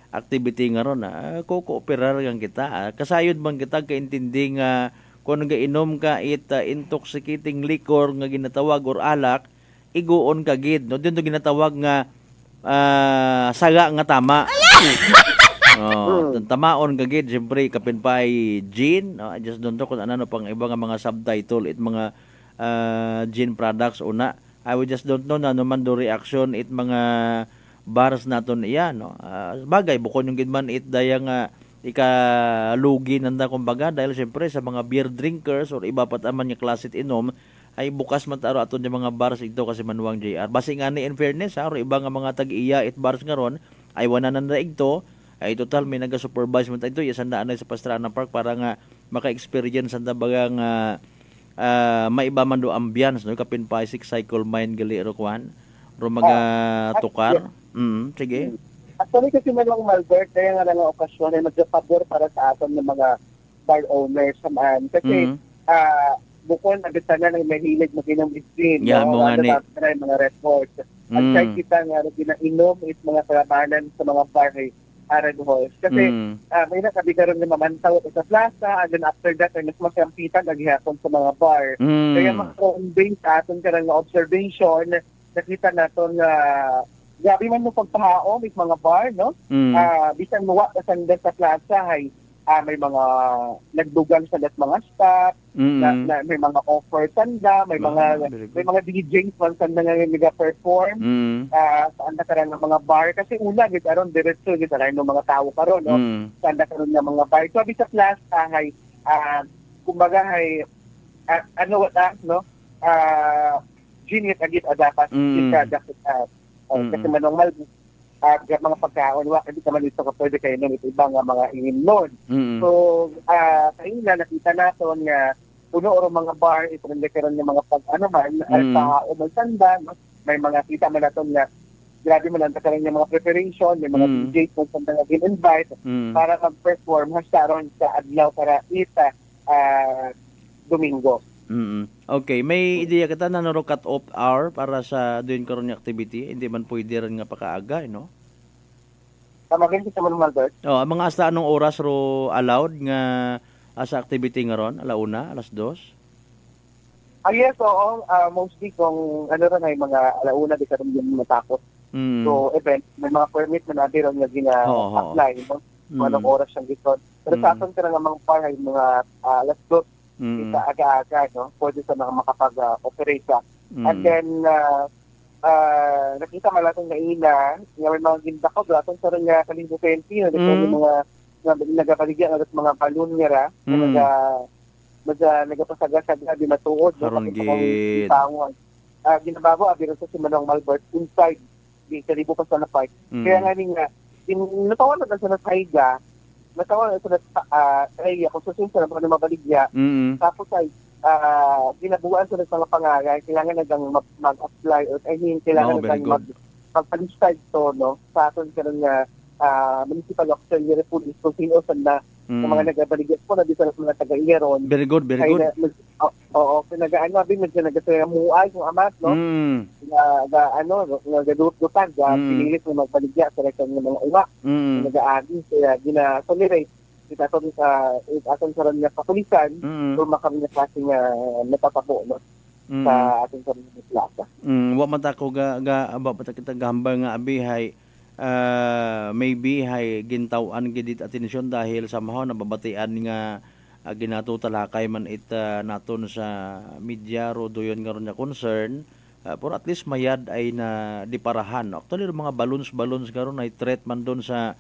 activity nga ron ko-cooperar kang kita kasayod bang kita kaintindi nga kung gainom ka intoxicating liquor nga ginatawag or alak iguon ka gid no dito ginatawag nga saga nga tama tamaon ka gid siyempre kapin pa ay gin I just don't know kung ano pang iba nga mga subtitle it mga gin products una I would just don't know na naman do reaction it mga bars naton iya no bagay bukod yung gidman it daya nga ikalugi nanda kumbaga dahil siyempre sa mga beer drinkers or iba pat aman nga klase inom ay bukas man taro aton yung mga bars ito kasi Manuang JR basi nga ni in fairness or iba nga mga tag-iya it bars nga ron ay wala na ito ay total may naga-supervise man ito isandaan na sa Pastrana Park para nga maka-experience ang bagang maiba man do ambience no kapin pa 6 cycle mine gali ro kwan ro mga tukar. Sige. Actually, kasi malong Malbert, kaya nga lang ang okasyon ay magpapabor para sa aton ng mga bar owners naman. Kasi, bukod agad na ng mahilig mag-inom isin. Yeah, mga ni. Mga reports. At kahit kita nga ginainom is mga kalabanan sa mga bar ay Red Halls. Kasi may nakabigaron na mamantaw sa plaza and then after that ay mas masampitan naghihapon sa mga bar. Kaya mga-base sa aton karang observation, nakita natin na grabe man mo pagpahaom is mga bar, no? Bisan muwa kasanda sa plaza ay may mga nagdugang sa mga staff, may mga offer tanda, may mga DJs man sanda nga nag-perform saan na karon ng mga bar. Kasi una, gitaron, diretso, gitaron ng mga tao karon, no? Saan na karon ng mga bar. So, sa plaza ay, kumbaga ay, no? Genius agit dapat kasi manong mga pagkaon, hindi naman ito ka pwede kayo ng ibang mga inom. So, kayo na nakita natin nga puno o mga bar, ito rin ng mga o magsanda, may mga kita man natin na grabe man ang takalang ng mga preparation, may mga DJs kung saan na invite para mag-perform hasaron sa adlaw para isa Domingo. Okay, may ideya kita na naro cut off hour para sa doon karon nga activity, hindi man pwede rin nga pakaaga, no? Maganda sa mga Albert. Mga hasta anong oras ro allowed nga sa activity nga ron? Alauna, alas 2? Yes, oo. Mostly kung rin ay mga alauna di karon yung matapos. So, event, may mga permit na natin ron nga gina-apply, no? Kung anong oras siyang gito. Pero sa atin ka nga mga par ay mga alas 2 isa aga-aga, no? Pwede sa mga makapag-operate ka. And then, nakita malatong na ina, nga may mga ginda ko, gatong sa rin nga Kalibo 20, yung mga nagabaligyan at mga balloon nira, na nagapasaga-saga di matuod. Karon gid. Ginabago, abiro sa si Manong Malbert, inside, di Kalibo pa sa napay. Kaya nga nga, natawan na sa nasayga, natawa na ito ay kung susunod sa mga mabaligya, tapos ay ginabuan sa mga pangalan, kailangan nagang mag-apply or kailangan nagang mag-palistad ito, no? Sa atin ka nga municipal auxiliary police kung sino na mga nagabaligya po na dito sa mga taga-Iron. Very good. Oo, pinagaan namin, nagkanamuay yung amat, no? Nagadutan, pinilit na magbaligya sa rekan ng mga uwa. Nag-aagin, kaya gina-tolerate. Aton sa rin nga kapulisan, kung makami na klase nga natatapo, no? Sa ating sa rin nga plaza. Wa man ta ko kita gahambal nga abihay, maybe hay gintawan gidit atensyon dahil somehow nababatian nga ginatutalakay man naton sa media ro doyon nga ron nga concern for at least mayad ay na diparahan. Actually mga balloons karon ay threat man doon sa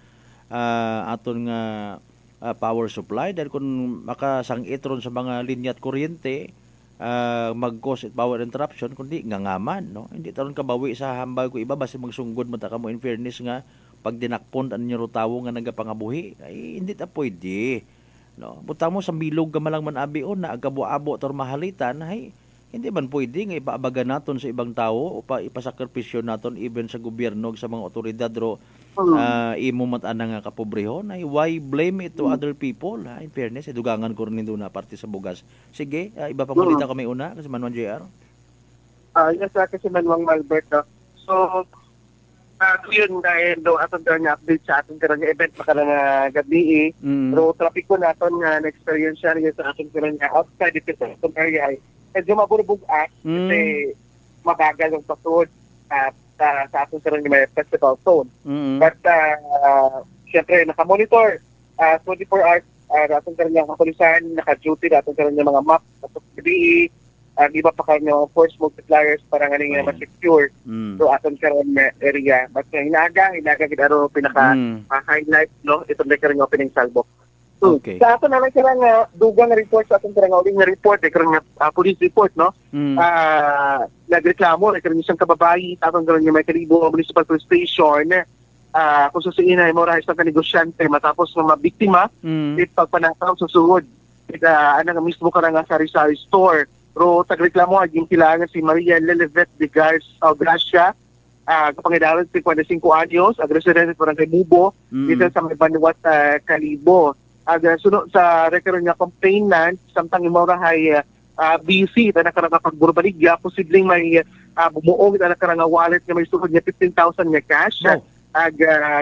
aton nga power supply dahil kung makasangit ron sa mga linya at kuryente mag-cause power interruption kundi ngangaman, no? Hindi taron kabawi sa hambal ko iba basta magsunggod man ta kamo in fairness nga pag dinakpon an niyo tawo nga nagapangabuhi ay hindi ta pwede, no? Buta mo sa bilog ka malang man abion na agabo-abo tor mahalitan ay hindi man pwede nga ipaabaga naton sa ibang tawo o ipasakripisyo naton even sa gobyerno sa mga otoridad ro imo matan nga kapobrehon ay why blame it to other people, ha? In fairness dugangan ko rin na parte sa bugas. Sige, iba pang balita kami una kasi Manwan JR. Yes, kasi Manwang Malbert, no? So yun dahil daw aton nga update sa ating karang event makarang gabi pero traffic ko naton nga na-experience siya sa ating karang outside dito sa itong area ay medyo maburbog kasi mabagal yung pasod sa ating karang may festival zone. But syempre nakamonitor 24 hours ating karang kapulisan, naka-duty ating karang mga map at gabi di ba pa kayo force multipliers para nga nga ma-secure so aton karon area. But hinaga gidaro pinaka-highlight, no? Ito na karon opening salvo. Okay. Sa aton naman karang dugang report sa aton karang uling report karang police report, no? Nagreklamo karon isang kababayi aton karon nga may Kalibo Municipal Police Station kung susuin ay morahay sa negosyante matapos na mabiktima pagpanakaw sa sugod. Nga mismo karang sari-sari store. Pero tagreklamo aging kailangan si Maria Lelevet de Gracia kapangyarihan 55 anyos, ag residente sa Barangay Mubo, dito sa may Banuat, Kalibo. Ag sunod sa record nga complainant, samtang imawrahay busy, ita na karang pagburbaligya, posibleng may bumuong, ita na karang wallet nga may sukod nga 15,000 nga cash, ag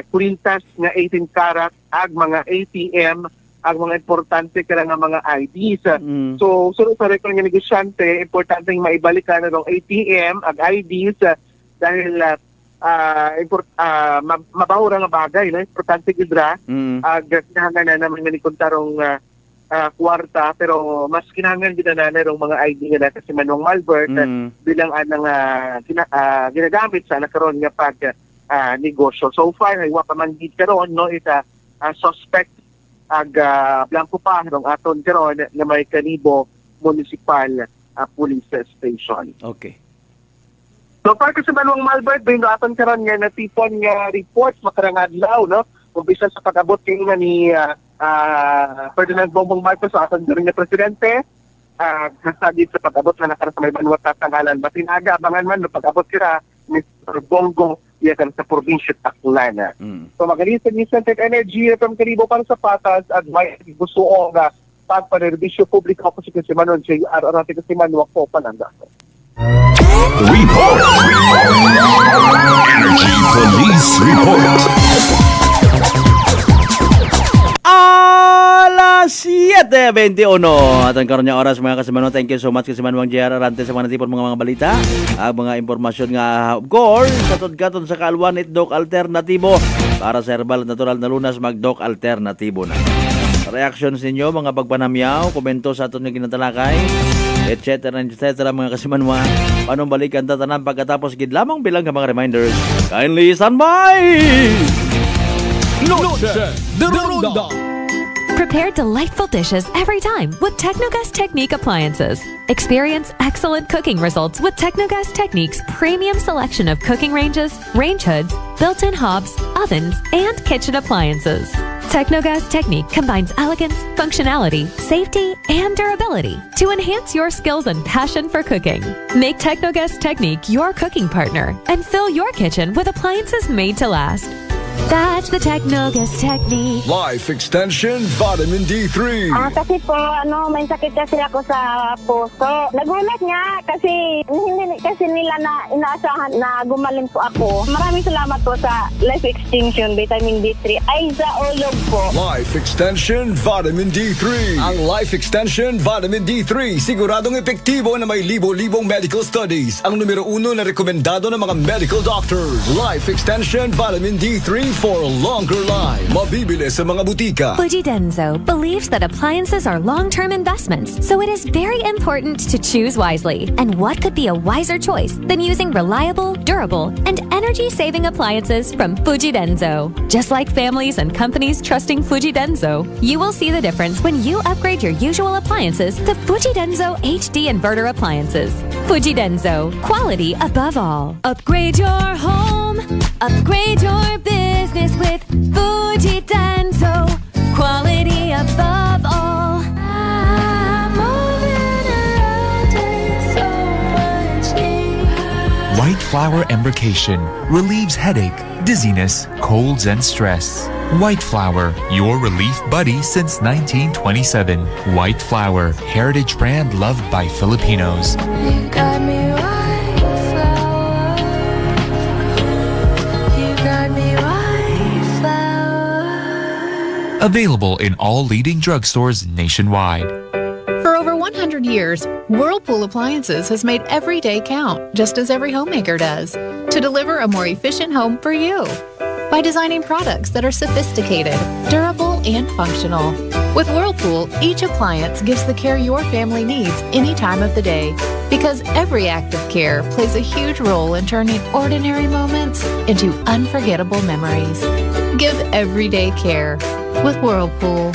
kurintas nga 18 karat, ag mga ATM, ag mga importante kaya nga mga IDs. So, sunod sa record ng negosyante, importante yung maibalikan na ng ATM, ag IDs, dahil mabahura nga bagay, no? Importante gidra, ag kinahangan na naman nga ni kontarong kwarta, pero mas kinahangan gina na ng mga ID nga na kasi Manong Malbert bilang anang ginagamit sa nakaroon nga pag negosyo. So far, ay wapamanggit karon, no? Ita suspect ag blanco pa ng aton karon na may Kalibo Municipal Police Station. Okay. So far kasi Manong Malbert, bingo aton karon nga natipon nga reports makarang adlaw, no? Umpisa sa pag-abot kay nga ni Ferdinand Bongbong Marcos sa aton nga presidente, kasabit sa pag-abot na nakara sa may Banuat Tangalan, Batinaga, abangan man no pag-abot kira ni Bongbong kan sa probinsya Tacloban. So magalitan ni Center Energy from Kalibo para sa patas at may gusto nga pagpanerbisyo publiko ko si Manon si arate kasi Manuak po pananda. Report. Energy Police Report. Alas 7:21 at ang karon nga oras mga kasimano. Thank you so much Kasimanwang JR Arante sa mga natipon mga balita, ang mga impormasyon nga of course katod-katon sa kaalwan itdok alternatibo para sa herbal at natural na lunas magdok alternatibo na. Reactions ninyo mga pagpanamyaw, komento sa aton nga ginatalakay, etc. mga Kasimanwa. Panong balikan tatanan pagkatapos gid lamang bilang nga mga reminders. Kindly stand by. Noche de Ronda. Prepare delightful dishes every time with Technogas Technique appliances. Experience excellent cooking results with Technogas Technique's premium selection of cooking ranges, range hoods, built-in hobs, ovens, and kitchen appliances. Technogas Technique combines elegance, functionality, safety, and durability to enhance your skills and passion for cooking. Make Technogas Technique your cooking partner and fill your kitchen with appliances made to last. That's the Technogas Technique. Life Extension Vitamin D3. Kasi po, may sakit kasi ako sa puso. Nagulat nga kasi hindi kasi nila na inaasahan na gumaling po ako. Maraming salamat po sa Life Extension Vitamin D3. Ay, sa ulog po. Life Extension Vitamin D3. Ang Life Extension Vitamin D3 siguradong epektibo na may libo-libong medical studies. Ang numero 1 na rekomendado ng mga medical doctors. Life Extension Vitamin D3 for a longer life. Mabibili sa mga butika. Fujidenzo believes that appliances are long-term investments, so it is very important to choose wisely. And what could be a wiser choice than using reliable, durable, and energy-saving appliances from Fujidenzo? Just like families and companies trusting Fujidenzo, you will see the difference when you upgrade your usual appliances to Fujidenzo HD inverter appliances. Fujidenzo, quality above all. Upgrade your home, upgrade your business with Fujidenzo, quality above all. I'm moving around in so much heat. White Flower Embrocation relieves headache, dizziness, colds, and stress. White Flower, your relief buddy since 1927. White Flower, heritage brand loved by Filipinos. You got me white flower. You got me white flower. Available in all leading drugstores nationwide. For over 100 years, Whirlpool Appliances has made every day count, just as every homemaker does, to deliver a more efficient home for you. By designing products that are sophisticated, durable, and functional. With Whirlpool, each appliance gives the care your family needs any time of the day. Because every act of care plays a huge role in turning ordinary moments into unforgettable memories. Give everyday care with Whirlpool.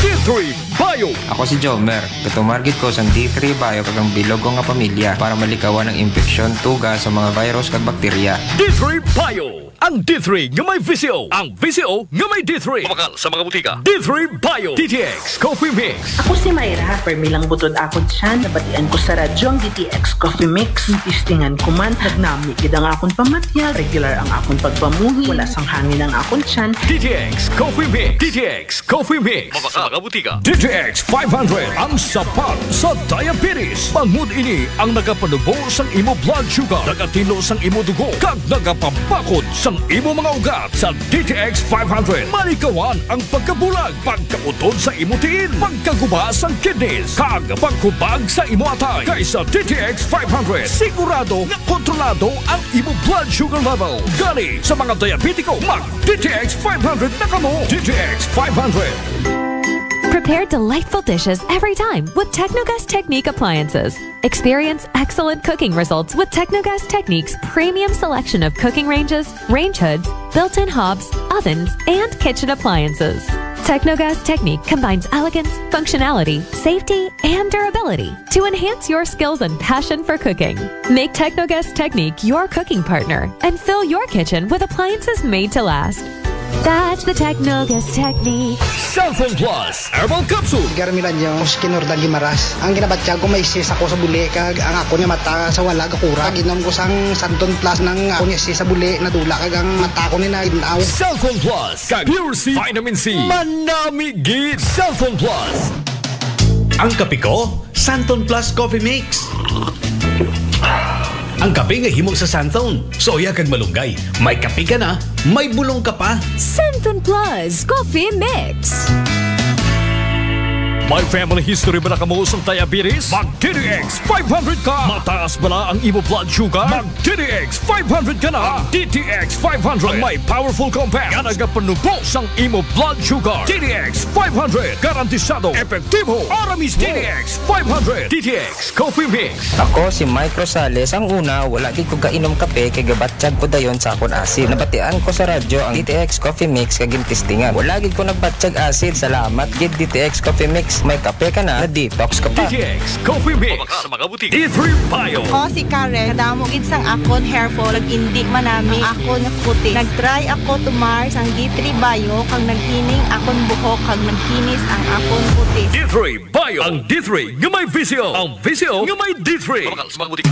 D3 Bio. Ako si Jomer. Katumargit ko sa D3 Bio kagang bilog ko nga pamilya para malikawan ng infeksyon, tuga sa mga virus kag bakterya. D3 Bio. Ang D3 nga may VCO. Ang VCO nga may D3. Mabakal sa mga butika. D3 Bio. DTX Coffee Mix. Ako si Mayra. Permilang butod akon siya. Nabatian ko sa radyo ang DTX Coffee Mix. Tistingan ko man. Nagnami gid ang akon pamatyal. Regular ang akon pagpamuhi. Wala sang hangin ang akon siyan. DTX Coffee Mix. DTX Coffee Mix. Mabakal sa mga butika. DTX 500. Ang sapat sa diabetes. Bangod ini ang nagapanubo sang imo blood sugar. Nagatilo sang imo dugo. Kag nagapapakod sang imo mga ugat sa DTX 500. Malikawan ang pagkabulag, pagkautod sa imo tiin, pagkaguba sang kidneys, kag pagkubag sa imo atay. Kaysa DTX 500, sigurado nga kontrolado ang imo blood sugar level. Gani sa mga diabetiko, mag DTX 500 na kamo. DTX 500. Prepare delightful dishes every time with Technogas Technique appliances. Experience excellent cooking results with Technogas Technique's premium selection of cooking ranges, range hoods, built-in hobs, ovens, and kitchen appliances. Technogas Technique combines elegance, functionality, safety, and durability to enhance your skills and passion for cooking. Make Technogas Technique your cooking partner and fill your kitchen with appliances made to last. That's the Technogas Technique. Cellphone Plus Herbal Capsule. Garmilan yung Skinurdan Gimaras. Ang ginabatsyag ko may sis ako sa buli kag ang ako niya mata sa wala kakura. Ginom ko sang Santon Plus ng ako niya sis sa buli nadula kag ang mata ko ni na inaw. Cellphone Plus kag Pure C Vitamin C. Manami gid Cellphone Plus. Ang kape ko, Santon Plus Coffee Mix. Ang kape nga himog sa Santon. Soya kag malunggay. May kape ka na, may bulong ka pa. Santon Plus Coffee Mix. May family history ba na kamusang diabetes? Mag-DTX 500 ka! Mataas ba na ang imo blood sugar? Mag-DTX 500 ka na! DTX 500 ang may powerful compounds nga nagapanubos ang imo blood sugar. DTX 500 garantisado, epektibo, aramis. DTX 500 DTX Coffee Mix. Ako si Mike Rosales. Ang una, wala gid ko kainom kape kay gabatsyag ko dayon sa akon asid. Nabatian ko sa radyo ang DTX Coffee Mix kag gintistingan. Wala gid ko nagbatsyag asid. Salamat gid DTX Coffee Mix. May kape ka na detox ka pa. DTX Coffee Mix. Sa mga butik. D3 Bio. Ako si Karen. Kadamo gid sang akon hair fall ag indi manami akon nga puti. Nagtry ako tumar sang D3 Bio kag naghining akon buhok kag nagkinis ang akon puti. D3 Bio. Ang D3 nga may VCO. Ang VCO nga may D3. Sa mga butik.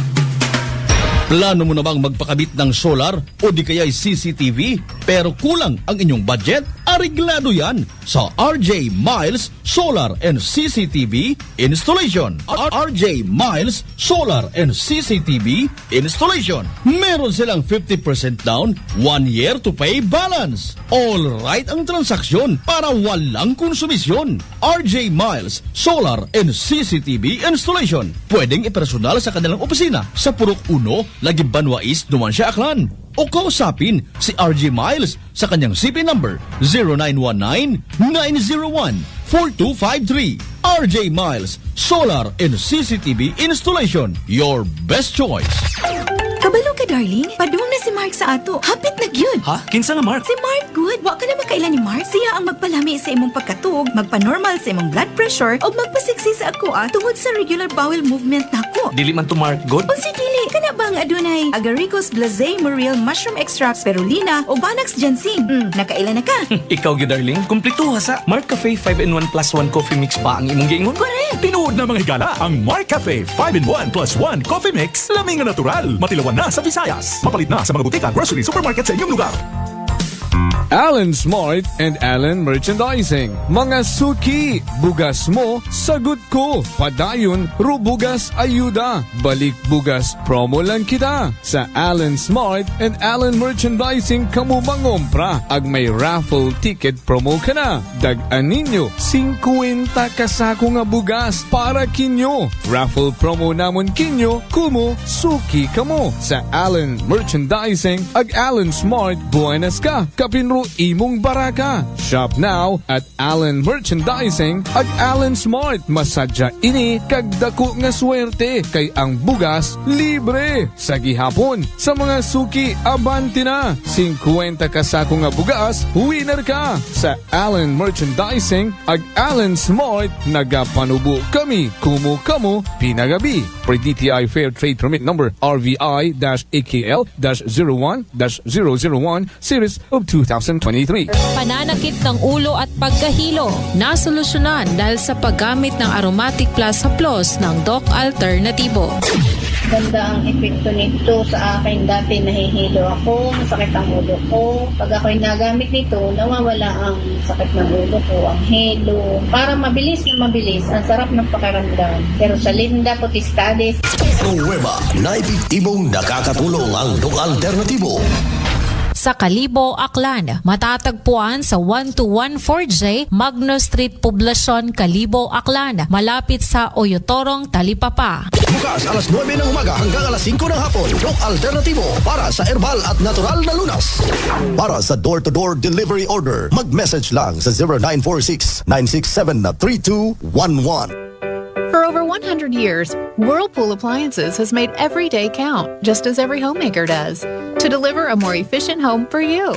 Plano mo na bang magpakabit ng solar o di kaya'y CCTV pero kulang ang inyong budget? Areglado yan sa RJ Miles Solar and CCTV Installation. RJ Miles Solar and CCTV Installation. Meron silang 50% down, 1 year to pay balance. All right ang transaksyon para walang konsumisyon. RJ Miles Solar and CCTV Installation. Pwedeng ipersonal sa kanilang opisina sa Purok 1, Lagim Banwa East, Numancia, Aklan. O kausapin si RJ Miles sa kanyang CP number 0919-901-4253. RJ Miles Solar and CCTV Installation. Your best choice. Kabalo ka, darling. Padung na si Mark sa ato. Hapit na gyud. Ha? Kinsa nga Mark? Si Mark good. Wa ka na makailan ni Mark. Siya ang magpalami sa imong pagkatug, magpa-normal sa imong blood pressure, o magpasiksi sa ako tungod sa regular bowel movement nako. Dili man to Mark good? O si dili. Kana bang adunay Agaricus blazei Muriel mushroom extract, spirulina, o Banax ginseng. Nakailan na ka? Ikaw gyud darling. Kumpleto sa Mark Cafe 5-in-1 plus 1 coffee mix pa ang imong giingon. Correct. Tinuod na mga higala ang Mark Cafe 5-in-1 plus 1 coffee mix. Laming na natural. Matilawan na sa Visayas. Mapalit na sa mga butika, grocery, supermarket sa inyong lugar. Alan Smart and Alan Merchandising. Mga suki, bugas mo, sagot ko. Padayon, rubugas ayuda. Balik bugas, promo lang kita. Sa Alan Smart and Alan Merchandising, kamu mangompra. Ag may raffle ticket promo ka na. Dag-an ninyo, 50 kasako nga bugas para kinyo. Raffle promo namon kinyo, kumo, suki kamo. Sa Alan Merchandising, ag Alan Smart, buenas ka. Kapin pero imong baraka. Shop now at Allen Merchandising ag Allen Smart. Masadya ini kag dako nga swerte kay ang bugas libre. Sa gihapon, sa mga suki abante na. 50 kasako nga bugas, winner ka. Sa Allen Merchandising ag Allen Smart, nagapanubo kami kumo kamo pinagabi. Per DTI Fair Trade Permit Number RVI-AKL-01-001 Series of 2023. Pananakit ng ulo at pagkahilo, nasolusyonan dahil sa paggamit ng Aromatic Plus Haplos ng Doc Alternativo. Ganda ang epekto nito sa akin. Dati nahihilo ako, masakit ang ulo ko. Pag ako'y nagamit nito, nawawala ang sakit ng ulo ko, ang hilo. Para mabilis na mabilis, ang sarap ng pakiramdam. Pero sa Linda Potistades, Pruweba na epektibong nakakatulong ang Doc Alternativo. Sa Kalibo, Aklan, matatagpuan sa 1214J Magno Street, Poblacion, Kalibo, Aklan, malapit sa Oyotorong, Talipapa. Bukas alas 9 ng umaga hanggang alas 5 ng hapon, Doc Alternativo para sa herbal at natural na lunas. Para sa door-to-door delivery order, mag-message lang sa 0946-967-3211. For over 100 years, Whirlpool Appliances has made every day count, just as every homemaker does, to deliver a more efficient home for you.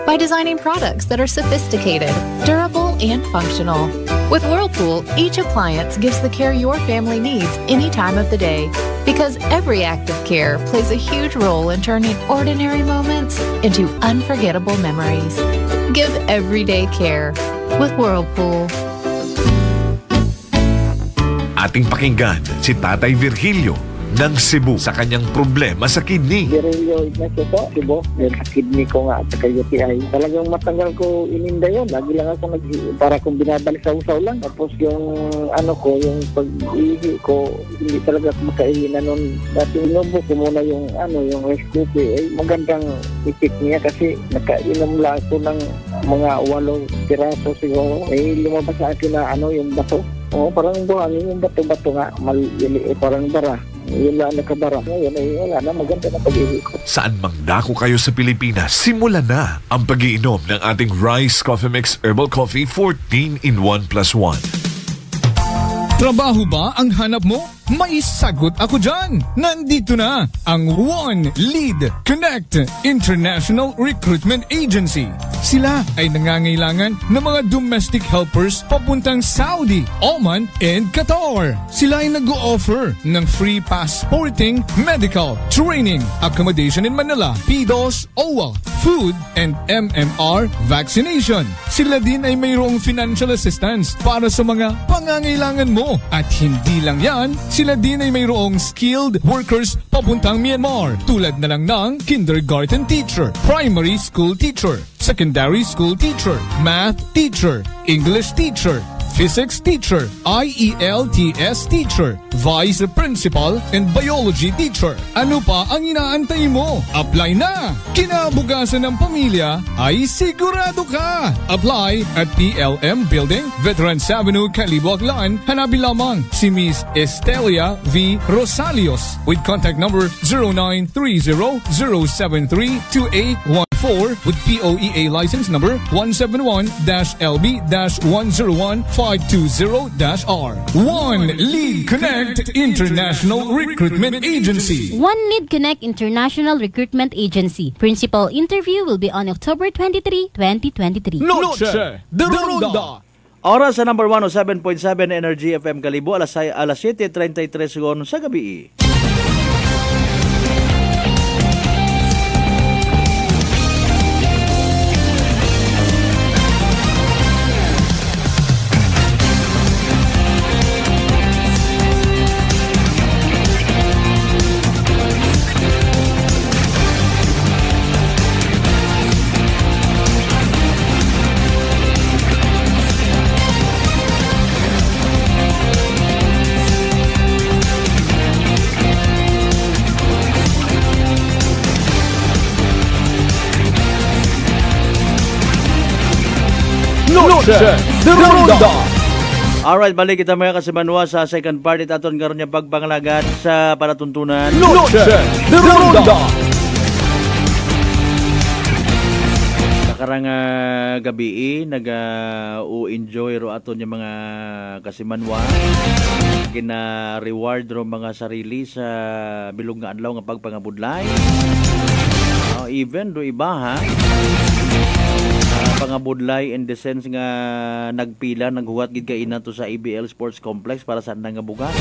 By designing products that are sophisticated, durable, and functional. With Whirlpool, each appliance gives the care your family needs any time of the day. Because every act of care plays a huge role in turning ordinary moments into unforgettable memories. Give everyday care with Whirlpool. Ating pakinggan si Tatay Virgilio ng Cebu sa kanyang problema sa kidney. Virgilio Ignacio po, Cebu. Sa kidney ko nga at sa UTI. Talagang matagal ko ininda yun. Lagi lang ako para kung binabalik sa usaw lang. Tapos yung yung pag-ihi ko, hindi talaga ako makainan nun. Dati inubo ko muna yung rice cookie. Magandang ipik niya kasi nakainom lang ako ng mga 8 piraso siguro. Lumabas sa akin na yung bato. Parang buhangin yung bato-bato nga. Parang bara. Yun lang nakabara. Ngayon ay wala na, maganda na pag-iwi ko. Saan mang dako kayo sa Pilipinas, simulan na ang pag-iinom ng ating Rice Coffee Mix Herbal Coffee 14 in 1+1. Trabaho ba ang hanap mo? May sagot ako dyan! Nandito na ang One Lead Connect International Recruitment Agency. Sila ay nangangailangan ng mga domestic helpers papuntang Saudi, Oman, and Qatar. Sila ay nag-o-offer ng free passporting, medical, training, accommodation in Manila, PDOS, OWA, food, and MMR vaccination. Sila din ay mayroong financial assistance para sa mga pangangailangan mo. At hindi lang yan, sila din ay mayroong skilled workers papuntang Myanmar tulad na lang ng kindergarten teacher, primary school teacher, secondary school teacher, math teacher, English teacher, physics teacher, IELTS teacher, vice principal, and biology teacher. Ano pa ang inaantay mo? Apply na! Kinabukasan ng pamilya ay sigurado ka! Apply at PLM Building, Veterans Avenue, Kalibo, Aklan. Hanapin lamang si Miss Estelia V. Rosalios with contact number 0930-073-2814 with POEA license number 171-LB-101-520-R. One Lead Connect International Recruitment Agency. One Lead Connect International Recruitment Agency. Principal interview will be on October 23, 2023. Noche de Ronda. Oras sa number 107.7 Energy FM Kalibo, alas 7:33 segundos sa gabi. Noche de Ronda. Alright, balik kita mga kasimanwa sa second part aton karon nga pagpanglagan sa panatuntunan. Noche de Ronda. karang gabi nag-enjoy ro aton yung mga kasimanwa. Gina-reward ro mga sarili sa bilog nga adlaw nga pagpangabudlay. Even do iba ha. Pangabudlay in the sense nga nagpila, naghuwat gid kay to sa ABL Sports Complex para sa nga bugas.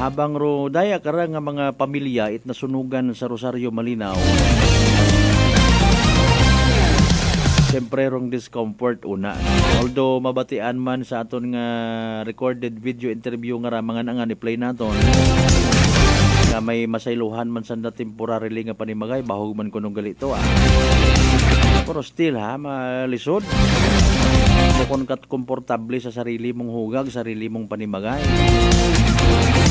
Habang ro daya kara nga mga pamilya it nasunugan sa Rosario Malinaw. Siyempre rong discomfort una. Although mabatian man sa aton nga recorded video interview nga ramangan nga ni play naton. Nga may masayluhan man sa temporarily nga panimagay bahog man kunong galito Pero still malisod. Kung kat komportable sa sarili mong hugag, sarili mong panimagay.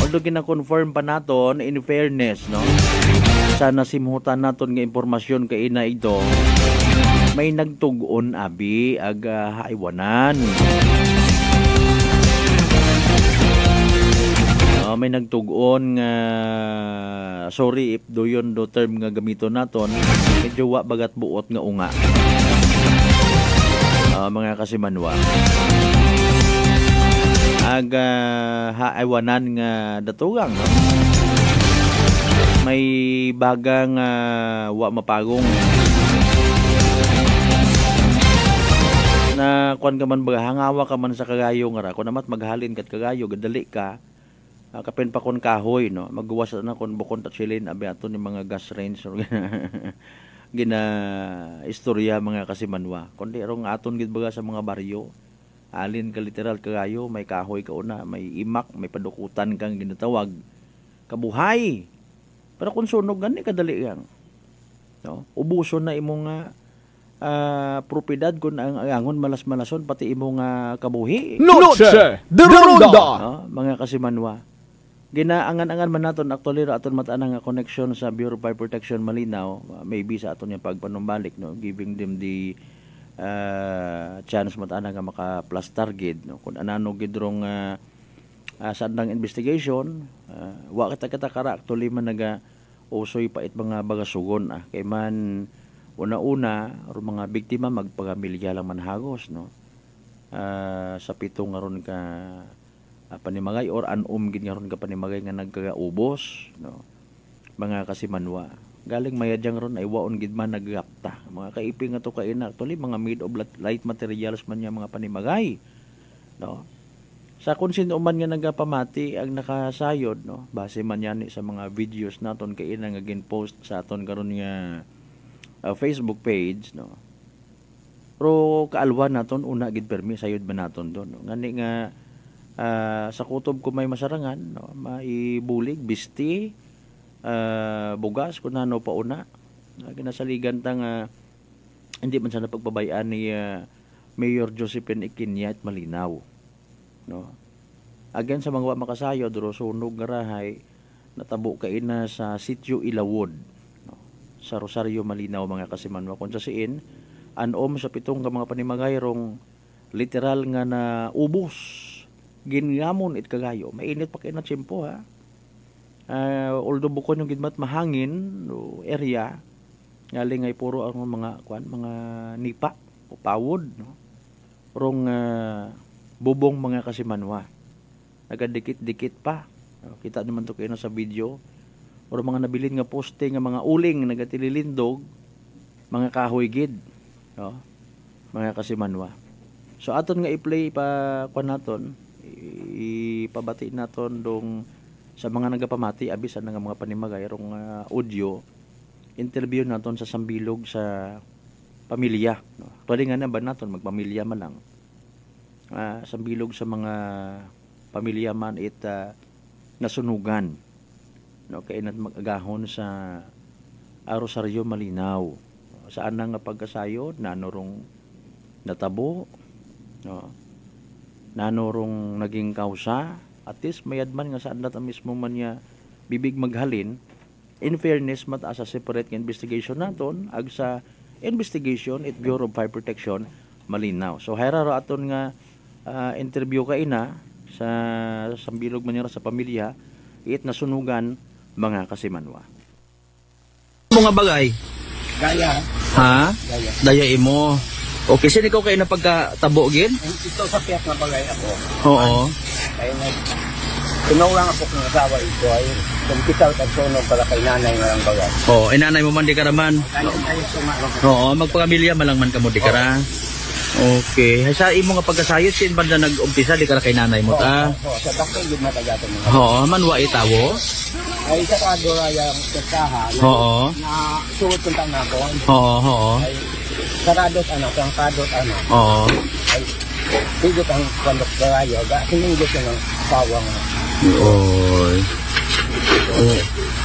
Although gina-confirm pa naton in fairness, no? Sa nasimhutan naton nga impormasyon kay ina ito, may nagtugon abi haiwanan. May nagtugon nga sorry if do yun do term nga gamito naton medyo wa bagat buot nga unga mga kasimanwa haiwanan nga datugang no? May bagang wa mapagong na kuan ka man baga hangawa ka man sa kagayo nga ra kun namat maghalin kat kagayo gadali ka kapen pa kon kahoy no magguwas na kon bukon ta silin abi ato ni mga gas range gina istorya mga kasimanwa kundi rong aton gid baga sa mga baryo alin ka literal kagayo may kahoy ka una may imak may padukutan kang ginatawag kabuhay pero kun sunog gani kadali yang no ubuson na imong propiedad kun ang angon malas-malason pati imong kabuhi Noche de Ronda mga kasimanwa ginaangan-angan man naton actually aton mata-ana nga connection sa Bureau of Fire Protection Malinaw maybe sa aton yung pagpanumbalik no giving them the chance mata-ana nga maka-plus target no kun anano gid rong sa andang investigation wa kita kara actually man naga usoy pait mga bagasugon kay man una-una ro mga biktima magpagamilya lang man hagos no sa pitong aron ka panimagay or anom gid ron ka panimagay nga nagkaubos no mga kasimanwa galing mayadyang ron ay waon gid man naggapta mga kaiping ato kaina actually mga made of light materials man nga mga panimagay no sa kung sino man nga nagapamati ang nakasayod no base man yan sa mga videos naton kaina nga gin-post sa aton karon nga Facebook page no pero kaalwan naton una gid permi sayod man naton don no? Ngani nga sa kutob ko may masarangan no maibulig bisti bugas kun ano pa una ginasaligan tang hindi man sana pagpabayaan ni Mayor Josephine Ikinya at Malinaw no again sa mga makasayod ro sunog nga rahay natabo kaina sa sitio Ilawod no? Sa Rosario Malinaw mga kasimanwa kun sa siin anom sa pitong ka mga panimagay rong literal nga na ubos gingamon it kagayo mainit pa kay na tiyempo although bukon yung gidmat mahangin no area ngaling ay puro ang mga mga nipa o pawod no rong bubong mga kasimanwa nagadikit-dikit pa no? Kita naman to kayo sa video o mga nabilin nga poste nga mga uling nagatililindog mga kahoy gid no mga kasimanwa so aton nga i-play pa naton ipabati naton dong sa mga nagapamati abisan nga mga panimagay rong audio interview naton sa sambilog sa pamilya no tuwali nga na ba naton magpamilya man lang sambilog sa mga pamilya man nasunugan no kay nat magagahon sa Rosario Malinaw saan nga pagkasayod nanorong natabo no nanorong naging kausa at least mayadman nga saan data mismo man niya bibig maghalin in fairness mataas sa separate investigation naton ag sa investigation at Bureau of Fire Protection Malinaw so hayraro aton nga interview kaina sa sambilog man niya sa pamilya it nasunugan mga kasimanwa mga bagay Gaya. Ha? Daya imo. Okay, sino ikaw kayo na pagkatabo gin? Ito sa piyat na bagay ako. Oo. Kaya tinawang ako ng asawa ito ay kumpital pagsunog para kay nanay nga lang bagay. Oo, nanay mo man di ka raman. Oo, magpamilya malang man kamo di ka ra. Okay. Sa imo nga pagkasayod sin banda nag-umpisa di ka ra kay nanay mo ta. Oo, sa dakong gid matagaton mo. Oo, man wa itawo. Ay sa kadora yang testahan. Oo. Na suot kung na ko. Oo. Ay karadot ang kadot Oo. Ay higit ang kandok karayo ga hinigit ng pawang. Oy.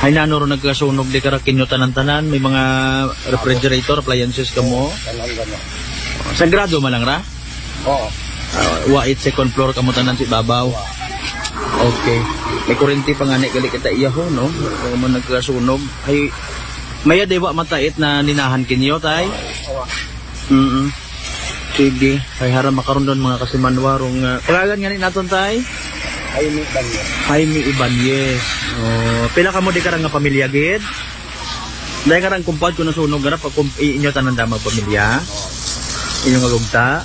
Hay nano ro nagkasunog di kara kinyo tanan-tanan may mga refrigerator appliances kamo. Sa grado man lang ra? Oo. Wa it second floor kamo tanan si babaw. Okay. May kurente pa nga ni gali kita iyaho no. Kung man nagkasunog ay maya dewa matait na ninahan kinyo tay. Sige. Ay hara makaron don mga kasimanwarong palagan nga ni naton tay. Jaime Ibanez. Pila ka mo di karang nga pamilya gid? Dahil karang kumpad ko nasunog gara pag inyo tanan damang pamilya. Inyong agugta.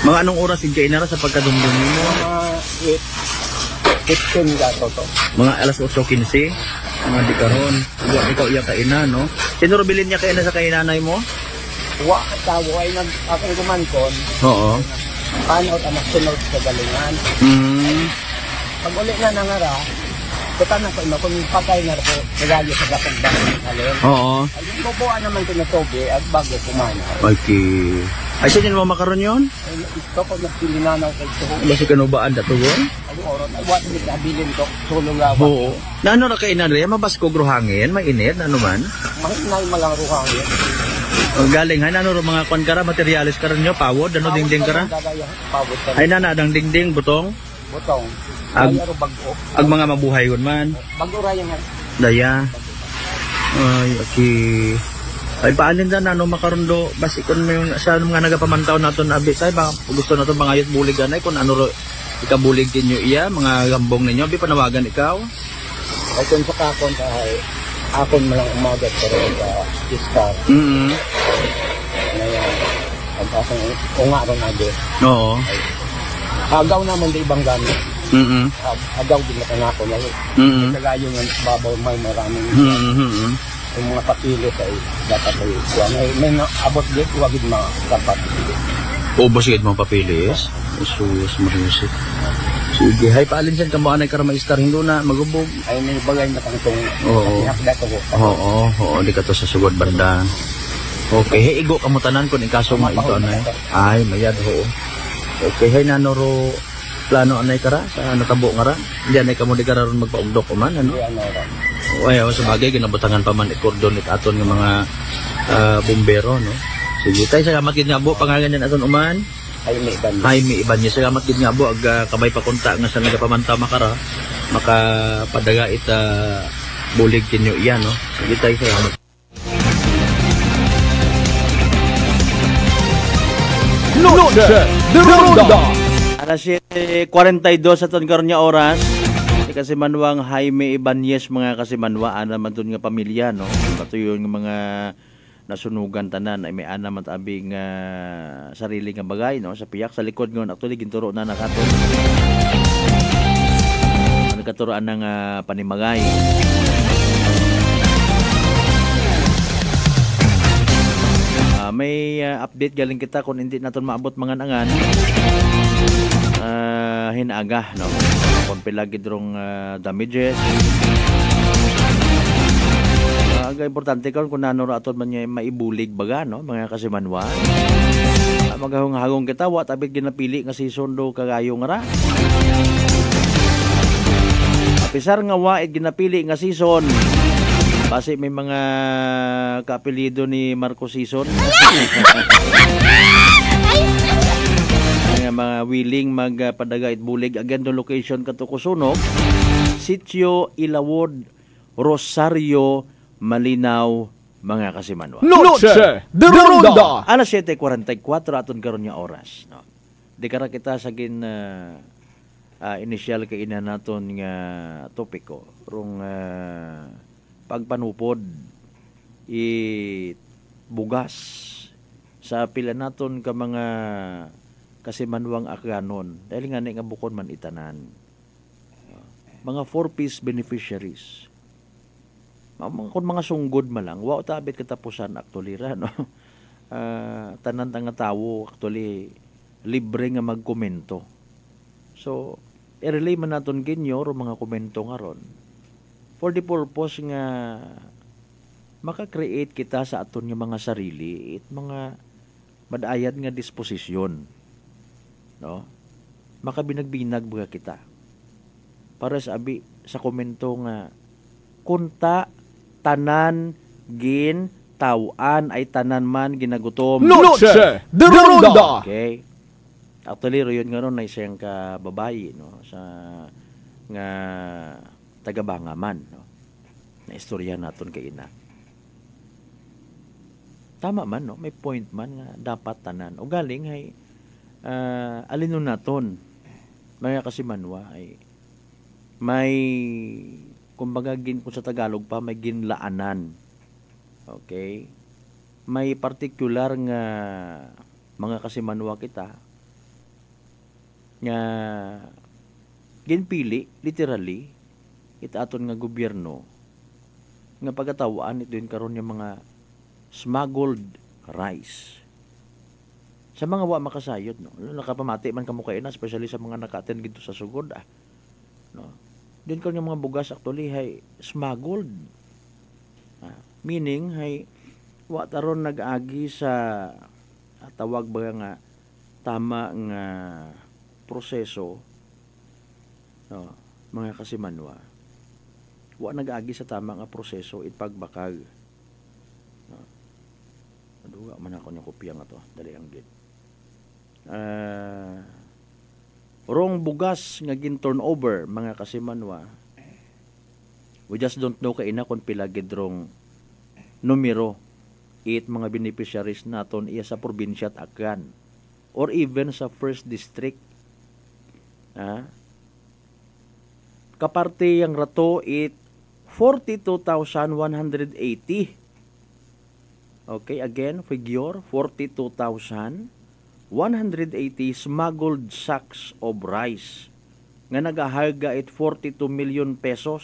Mga anong oras din kayo nara sa pagkadumdum mo? 15 gato to. Mga alas 8:15. Mga di karon. Ikaw iya kaina no? Sino bilin niya kaina sa kainanay mo? Wa tawo ay nag akong gumankon. Oo. Paano ta magsunod sa galingan? Pag uli na nangara, kita na ko kung patay na ko regalo sa dakong halin. Oo. Ay bubuan naman ko na tobe at bago kumana. Okay. Ay sino mo makaron yon? Ito ko nagpilinanaw kay ito. Basi kanubaan datugon? Ay oron ay wat ni abilin ko sulong lawa. Oo. Naano ra kay inare mabasko gruhangin, mainit ano man? Mahinay malang ruhangin. Galing hay nano mga kwan kara materialis karon nyo pawod ano dingding kara? Hay nana dang dingding butong. Ag mga mabuhay yun man. Bago ra yang daya. Ay okay. Ay paalin da nano makarondo basi kun may sa mga nagapamantaw naton abi tay ba gusto naton mangayot bulig anay kun ano ro ikabulig kinyo iya mga gambong ninyo abi panawagan ikaw. Ay kun sa kakon ay akon malang umagat pero sa discard. Ngayon, ang akong unga ron agi. Oo. Agaw naman di ibang gamit. Agaw din na ako na yun. Kagayo nga babaw may maraming yung mga papilit ay dapat ay kuha. May abot din, huwagin mga kapatid. Ubos yun mga papilis? Sus, marisik. Sige, hay paalin siya ka mo anay karama istar hindo na magubog. Ay may bagay na kang itong nakihakda ko. Oo, di ka to sa sugod banda. Okay, hey igo kamutanan kung ikaso nga ito anay. Ay, mayad ho. Okay, hey nanoro plano anay kara sa natabo nga ra. Hindi anay kamo di kara ron magpaumdok o man, ano? Ay, sa bagay, ginabutangan pa man ikordon aton ng mga bumbero, no? Sige, tayo salamat gid nga bo pangalan yan aton uman. Jaime Ibanez. Salamat gid nga bo ag kabay pakunta nga sa nagapamantaw makara makapadaga ita bulig kinyo iya no. Sige tayo salamat. Noche de Ronda. Alas 7:42 aton karon nga oras. Kasi manwang Jaime Ibanez mga kasimanwa naman tun nga pamilya no. Patuyon nga mga nasunugan tanan ay may ana man abing sarili nga bagay no sa piyak sa likod ngon actually ginturo na nakaton nagkaturoan ng panimagay may update galing kita kung hindi naton maabot mga nangan hinaga no kung pila gid rong damages. Aga importante karon kung nanoro aton man niya maibulig baga no mga kasimanwa. Magahong-hagong kita wa tabit ginapili nga season do kagayo nga ra. Apisar nga wa ginapili nga season. Base may mga kaapelyido ni Marco season. Mga willing magpadaga it bulig again do location kato kusunog. Sitio Ilawod, Rosario, Malinaw, mga kasimanwa. Noche de Ronda. Alas 7:44 aton karon nga oras. No? Di kara kita sagin initial kay ina naton nga topiko rong pagpanupod bugas sa pila naton ka mga kasimanwang akganon dahil nga nga bukon man itanan mga 4-piece beneficiaries kung mga sunggod man lang wa tabit katapusan actually ra no tanan nga tawo actually libre nga magkomento so i-relay man naton kinyo ro mga komento nga ron for the purpose nga maka-create kita sa aton nga mga sarili at mga madayad nga disposisyon. No? Makabinag-binag baga kita. Para sabi sa komento nga kunta tanan gin tawan ay tanan man ginagutom. Noche de Ronda. Okay. Actually royon nga ron na isang ka babayi no sa nga taga-Bangaman no. Na istorya naton kay ina. Tama man no, may point man nga dapat tanan. O galing ay alinon naton mga kasimanwa ay may kumbaga kung sa Tagalog pa may ginlaanan. Okay? May particular nga mga kasimanwa kita nga ginpili literally itaton nga gobyerno nga pagkatawaan ito yun karon yung mga smuggled rice. Sa mga wa makasayod, no? Nakapamati man kamo kayo na, especially sa mga naka-attend dito sa sugod, no? Din ko yung mga bugas actually hay smuggled. Meaning hay wa taron nag-agi sa tawag ba nga tama nga proseso, no? Mga kasimanwa. Wa nag-agi sa tama nga proseso ipagbakkal. Duga man ako yung kopya nga to. Dali ang git. Wrong bugas nga gin-turnover, mga kasimanwa. We just don't know kaina kung pila gid wrong numero it mga beneficiaries naton iya sa probinsya at Aklan. Or even sa first district. Kaparte yang rato it 42,180. Okay, again, figure 42,180 smuggled sacks of rice nga nagaharga it 42 million pesos.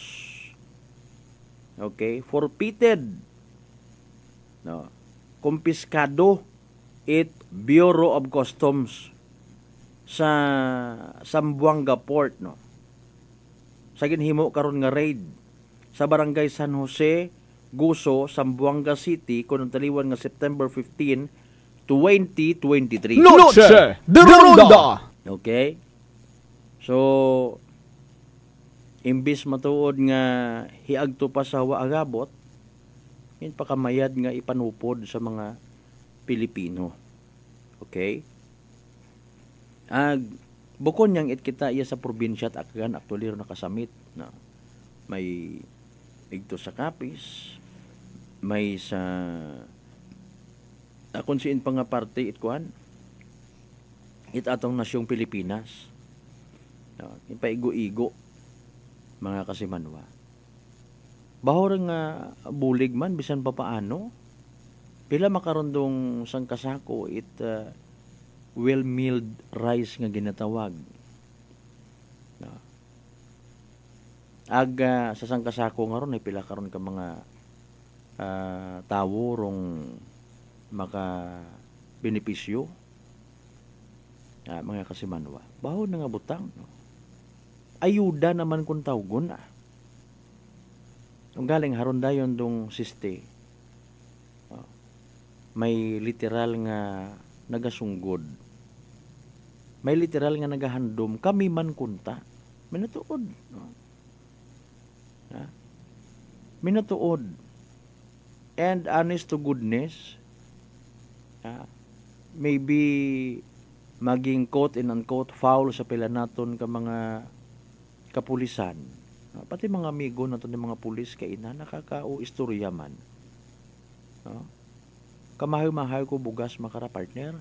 Okay, forfeited. No. Kumpiskado it Bureau of Customs sa Zamboanga Port, no. Sa ginhimo karon nga raid sa Barangay San Jose, Guso, Zamboanga City, kunong taliwan nga September 15, 2023. Noche de Ronda. Okay? So, imbis matuod nga hiagto pa sa waagabot, yun pakamayad nga ipanupod sa mga Pilipino. Okay? Bukon niyang kita iya sa probinsya at Aklan, actually nakasamit na may igto sa Capiz, may sa akon siin pa nga parte itkuan it atong nasyong Pilipinas. Ipaigo-igo mga kasimanwa. Bahor nga bulig man bisan pa paano pila makarondong sang kasako it well-milled rice nga ginatawag. Sa sang kasako nga ron ay pila karon ka mga tawo rong maka benepisyo mga kasimanwa. Baho na nga butang, no? Ayuda naman kung tawgon Ang galing haron dayon dong siste. May literal nga nagasunggod. May literal nga nagahandom kami man kunta. Minatuod, no? Minatuod. And honest to goodness, maybe maging quote and unquote foul sa pila naton ka mga kapulisan. Pati mga amigo naton ng mga pulis kay ina nakakao istorya man. Kamahay-mahay ko bugas makara partner.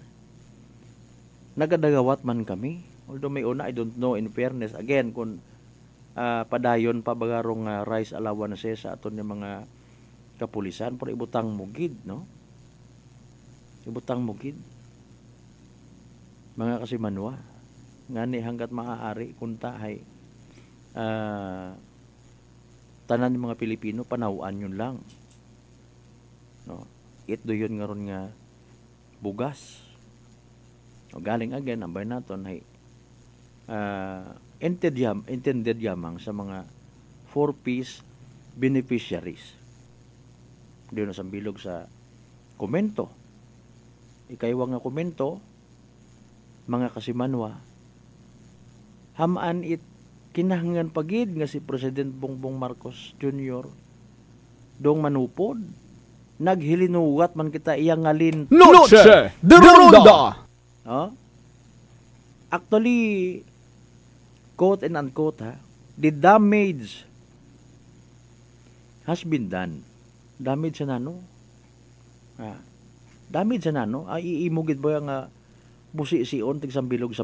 Nagadagawat man kami. Although may una I don't know in fairness again kung padayon pa bagarong rice allowances sa aton ng mga kapulisan pero ibutang mugid, no? Ibutang mugid. Mga kasimanwa, ngani hanggat maaari kunta hay tanan ng mga Pilipino panawaan yun lang. No? Ito yun nga ron nga bugas. O galing again, ambay naton hay intended yamang sa mga 4-piece beneficiaries. Diyon na sambilog sa komento. Ikaiwa nga komento, mga kasimanwa, hamaan it kinahanglan pagid nga si President Bongbong Marcos Jr. dong manupod. Naghilinuwat man kita iyang ngalin Noche de Ronda. Actually, quote and unquote, the damage has been done. Damage sa nano. Damage sa nano. Iimugid ba yung busi-sion tig sambilog.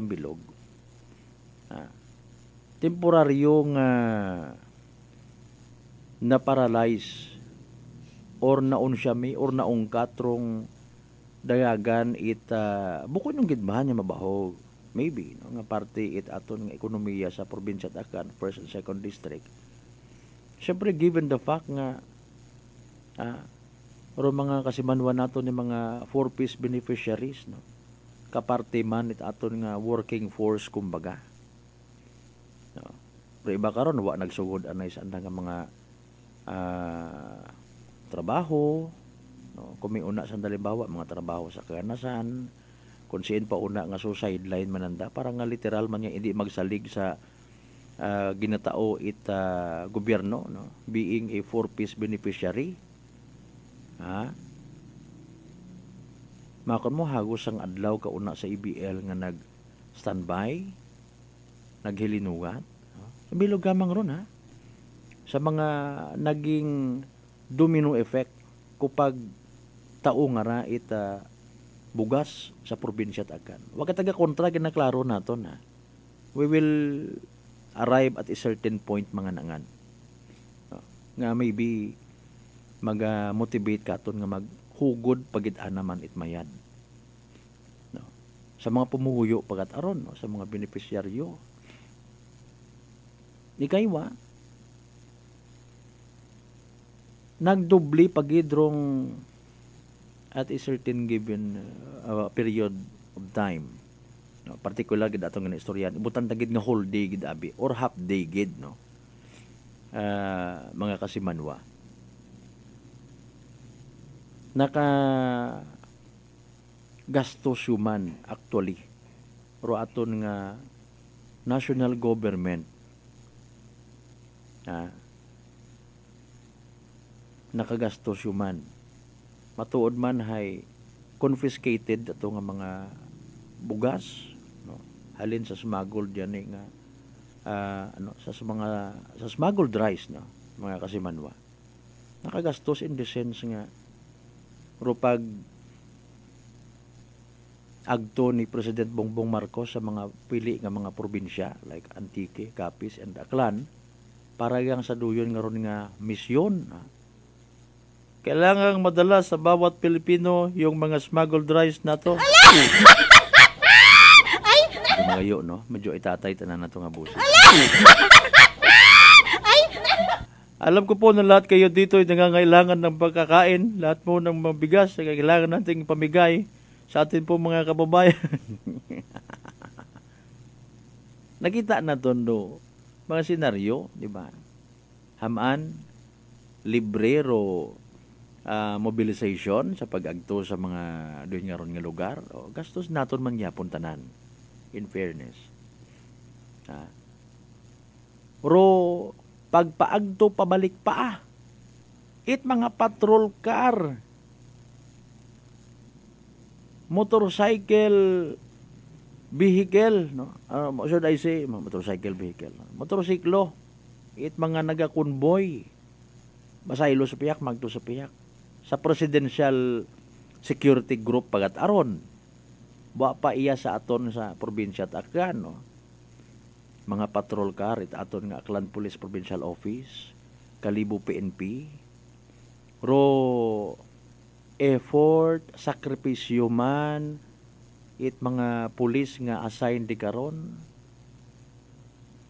Temporaryong na-paralyze or naunsyami or naungkatrong dayagan bukod ng gidbahan niya mabahog. Maybe, no? Nga parte aton nga ekonomiya sa probinsya at Akan, 1st and 2nd district. Siyempre, given the fact nga mga kasimanwa nato ni mga 4-piece beneficiaries, no? Kaparte man aton nga working force kumbaga. No? Pero iba karon wa nagsugod anay sa nga mga trabaho, no? Kung may una sa halimbawa mga trabaho sa kaganasan, kung siin pa una nga so sideline mananda para nga literal man nga hindi magsalig sa ginatao gobyerno, no? Being a 4-piece beneficiary. Makon mo hagos ang adlaw kauna sa EBL nga nag-standby, naghilinugat. Bilog gamang ron sa mga naging domino effect kupag tao nga ra bugas sa probinsya at Akan. Wag taga kontra ginaklaro naton we will arrive at a certain point mga nangan. Nga maybe mag-motivate katon nga maghugod pagid naman itmayad. No. Sa mga pumuhuyo pagat aron, no? Sa mga beneficiaryo. Ikaywa, nagdubli pagidrong at a certain given period of time. No, particular gid atong nga istoryan, ibutan tagid nga whole day gid abi or half day gid, no. Mga kasimanwa. Naka gastos human actually ro aton nga national government nakagastos human matuod man hay confiscated ato nga mga bugas, no? Halin sa smuggled yan nga sa smuggled rice, no? Mga kasimanwa nakagastos in the sense nga rupag agto ni President Bongbong Marcos sa mga pili nga mga probinsya like Antique, Capiz, and Aklan para yang sa duyon nga ron nga misyon. Kailangang madala sa bawat Pilipino yung mga smuggled rice na to. Mga yo, no? Medyo itatay tanan na to nga busi. Alam ko po na lahat kayo dito ay nangangailangan ng pagkakain. Lahat po ng mabigas ay kailangan nating pamigay sa atin po mga kababayan. Nakita na doon mga senaryo, di ba? Hamaan, librero, mobilization sa pag-agto sa mga doon nga ron nga lugar. O, gastos naton man yapon tanan, in fairness. Pero pagpaagto pabalik pa mga patrol car, motorcycle vehicle, no? Should I say motorcycle vehicle, motorsiklo, mga naga-convoy masaylo sa piyak, magto sa piyak sa presidential security group pagat aron wa pa iya sa aton sa probinsya at Akan, no? Mga patrol car aton nga Aklan Police Provincial Office, Kalibo PNP, ro effort, sakripisyo man, it mga pulis nga assign di karon.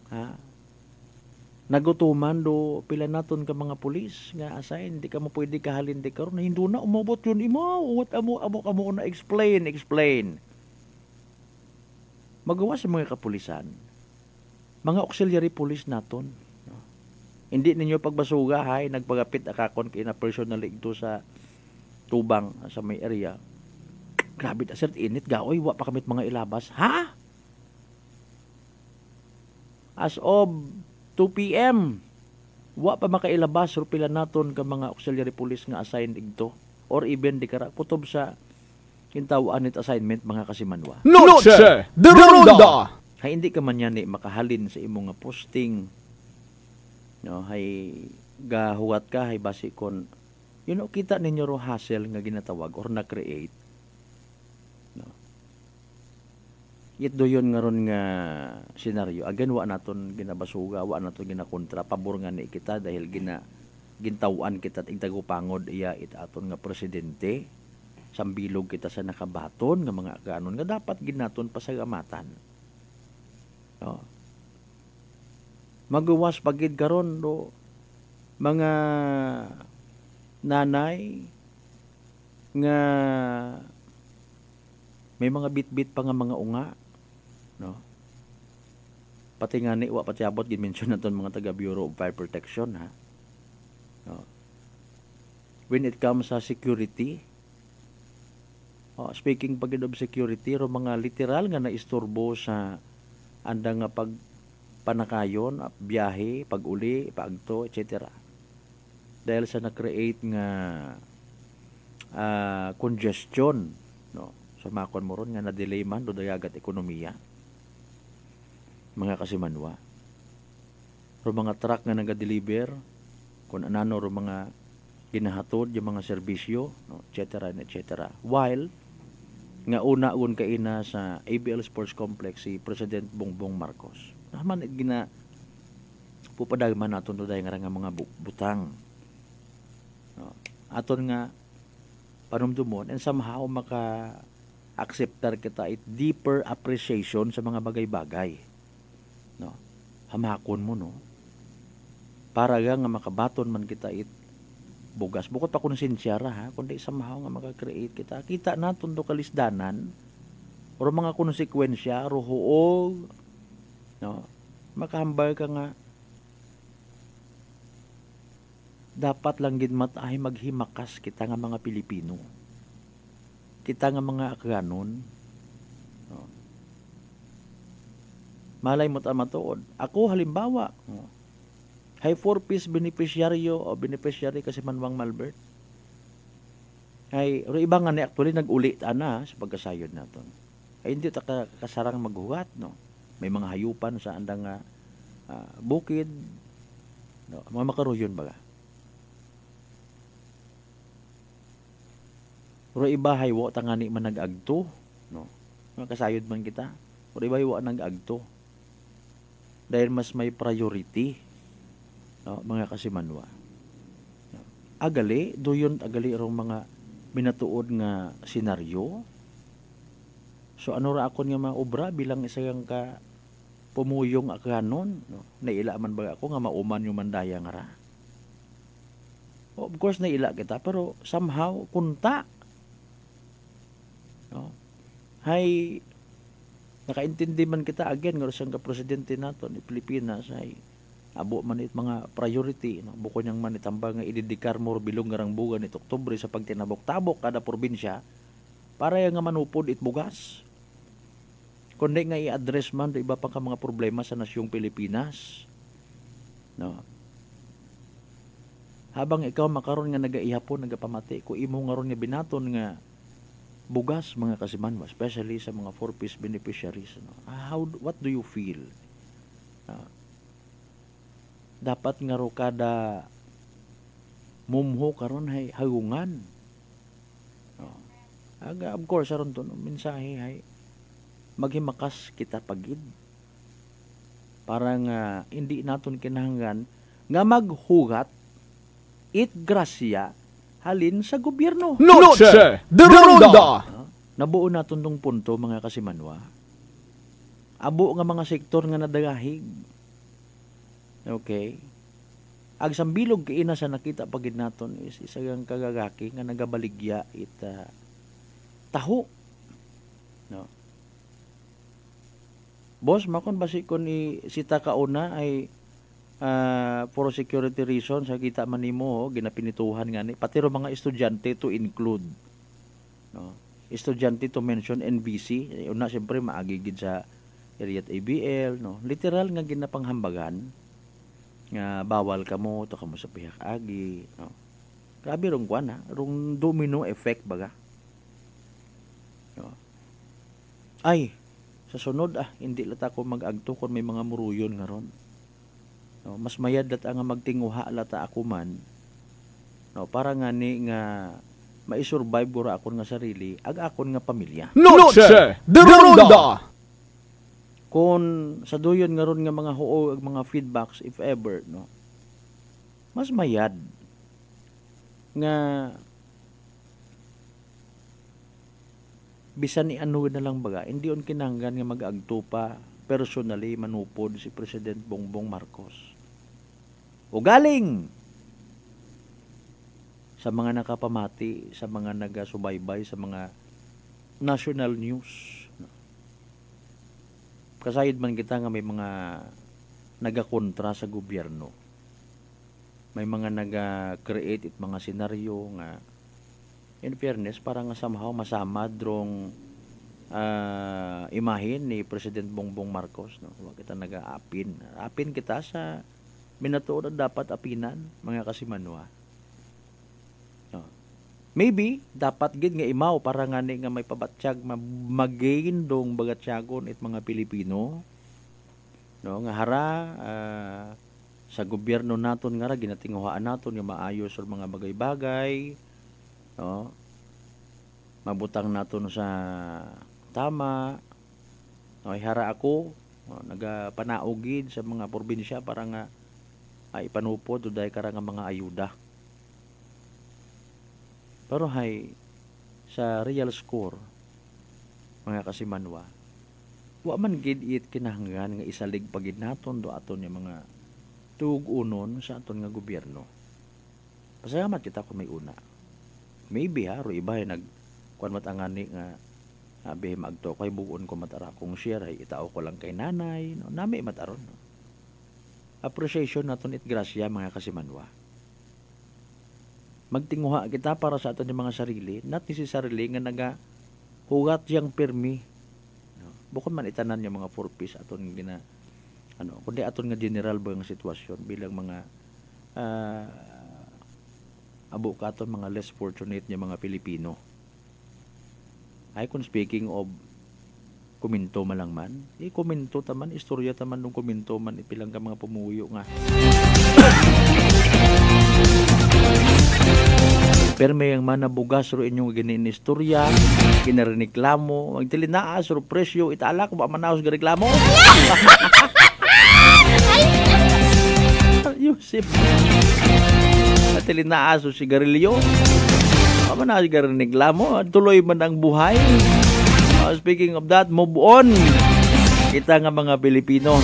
Ha? Nagutuman do pila naton ka mga pulis nga assign di ka mo pwede kahalin di karon. Hindi na umabot yun imo. What amo na explain. Magawa sa mga kapulisan. Mga auxiliary police naton. No? Hindi ninyo pagbasuga hay nagpagapit akakon kay na personally ito sa tubang sa may area. Grabe ta sir init gaoy wa pa kamit mga ilabas. Ha? As of 2 PM wa pa makailabas ro pila naton ka mga auxiliary police nga assigned igto or even di kara kutob sa kintawaan it assignment mga kasimanwa. Noche de Ronda. Hay hindi ka man yan makahalin sa imong nga posting. No, hay gahuwat ka hay basi kon kita ninyo ro hassle nga ginatawag or na-create. No. Ito yun nga ron nga senaryo. Again, wa naton ginabasuga, wa naton ginakontra, pabor nga ni kita dahil gintawan kita at igtagupangod iya itaton nga presidente. Sambilog kita sa nakabaton nga mga kanon nga dapat ginaton pasagamatan. No. Magawas pagid karon do mga nanay nga may mga bit-bit pa nga mga unga, no? Pati nga ni wa pati abot gid-mention naton mga taga Bureau of Fire Protection, ha. No. When it comes sa security, speaking pagid of security, ro mga literal nga naisturbo sa andang nga pagpanakayon, biyahe, pag-uli, pagto, etc. Dahil sa na-create nga congestion, no, sa makon mo ron nga na-delay man do dayagat ekonomiya mga kasimanwa ro mga truck nga naga-deliver kung anano ro mga ginahatod yung mga serbisyo, no, etc. While nga una-un kaina sa ABL Sports Complex si President Bongbong Marcos naman gina pupadagman naton do dayon nga mga butang. Aton nga panumdumon and somehow maka-acceptar kita it deeper appreciation sa mga bagay-bagay. No? Hamakon mo, no? Para nga makabaton man kita it bugas. Bukod pa konsensya ra, ha? Kundi somehow nga maka-create kita. Kita naton do kalisdanan o mga konsekwensya, ruhuog, no? Makahambal ka nga dapat lang gid matahay maghimakas kita nga mga Pilipino. Kita nga mga Akganon. No. Malay mo ta matuod. Ako halimbawa, no, hay 4-piece beneficiaryo o beneficiary kasi Manwang Malbert. Hay ro iba nga ni actually nag-uli ta na sa pagkasayod naton. Ay hindi ta kasarang maghuwat, no. May mga hayupan sa andang bukid. No, mga makaruyon baga. Ro iba haywo tangani man nag-agto, no. Kasayod man kita. Ro iba haywo nag-agto. Dahil mas may priority, no, mga kasimanwa. No. Agali doyon agali rong mga minatuod nga senaryo. So ano ra akon nga maobra bilang isang ka pumuyong Akganon, no. Naila man ba ako nga mauman yung mandaya nga ra. Of course naila kita pero somehow kunta. No. Hay nakaintindi man kita again nga sang presidente nato ni Pilipinas ay abo man it mga priority, no, buko niyang man itambang nga idedikar mo bilong ngarang bugan it Oktubre sa pagtinabok-tabok kada probinsya para nga manupod it bugas. Kundi nga i-address man do iba pa ka mga problema sa nasyong Pilipinas, no. Habang ikaw makaron nga nagaihapon nagapamati ko imo nga ron nga binaton nga bugas mga kasimanwa, especially sa mga 4-piece beneficiaries, no? What do you feel? Dapat nga ro kada mumho karon hay hagungan, no? Aga of course aron to no, mensahe hay maghimakas kita pagid para nga hindi naton kinahanglan nga maghugat it grasya halin sa gobyerno. Noche de Ronda. Nabuo naton tong punto mga kasimanwa. Abo nga mga sektor nga nadagahig. Okay. Ag sambilog kaina sa nakita pagid naton is isagang kagagaki nga nagabaligya ita taho. No. Boss, makon basi kon sita kauna ay for security reasons sa kita man nimo ginapinituhan nga ni pati ro mga estudyante to include. No. Estudyante to mention NBC, una siyempre maagi gid sa area ABL, no. Literal nga ginapanghambagan nga bawal kamo to kamo sa pihak agi, no. Grabe rong kuan rong domino effect baga. No. Ay, sa sunod hindi lata ko mag-agto kon may mga muruyon nga ron. No, mas mayad lata nga magtinguha lata ako man. No, para nga ni nga mai-survive gura akon nga sarili ag akon nga pamilya. Noche de Ronda. Kung sa duyon nga ron nga mga huo ag mga feedbacks if ever, no, mas mayad nga bisan ni ano na lang baga hindi on kinahanglan nga mag-agto pa personally manupod si President Bongbong Marcos o galing sa mga nakapamati, sa mga nagasubaybay sa mga national news. Kasayod man kita nga may mga nagakontra sa gobyerno. May mga naga-create it mga senaryo nga in fairness para nga somehow masama drong imahin ni President Bongbong Marcos, no. Wa kita naga-apin. Apin kita sa minatuod na dapat apinan mga kasimanwa. No. Maybe dapat gid nga imaw para nga ni nga may pabatsyag magain dong bagatyagon it mga Pilipino, no, nga hara sa gobyerno naton nga ra ginatinguhaan naton nga maayos or mga bagay-bagay, no, mabutang naton sa tama, no, hara ako, no, nagapanaogid sa mga probinsya para nga ay panupod uday kara nga mga ayuda. Pero hay, sa real score, mga kasimanwa, wa man gid it kinahanglan nga isalig pagid naton do aton yung mga tugunon sa aton nga gobyerno. Pasalamat kita kung may una. Maybe ro iba ay kuan matangani nga abi magto kay buon ko matara kung share ay itao ko lang kay nanay, no, nami mataron. No? Appreciation naton it grasya mga kasimanwa. Magtinguha kita para sa aton yung mga sarili, not necessarily nga hugat yang permi. No? Bukod man itanan yung mga 4Ps aton gina kundi aton nga general ba nga sitwasyon bilang mga abo katon mga less fortunate nga mga Pilipino. Ay kung speaking of kuminto man lang man, kuminto taman, istorya taman nung kuminto man ipilang ka mga pumuyo nga. Pero may ang manabugas ro inyong gininistorya, ginariklamo, magtilinaa sur presyo, itala ko ba manaos gareklamo? Yusip. Tilinaa sur sigarilyo. Manaos gareklamo, tuloy man ang buhay. Speaking of that, move on. Kita nga mga Pilipino.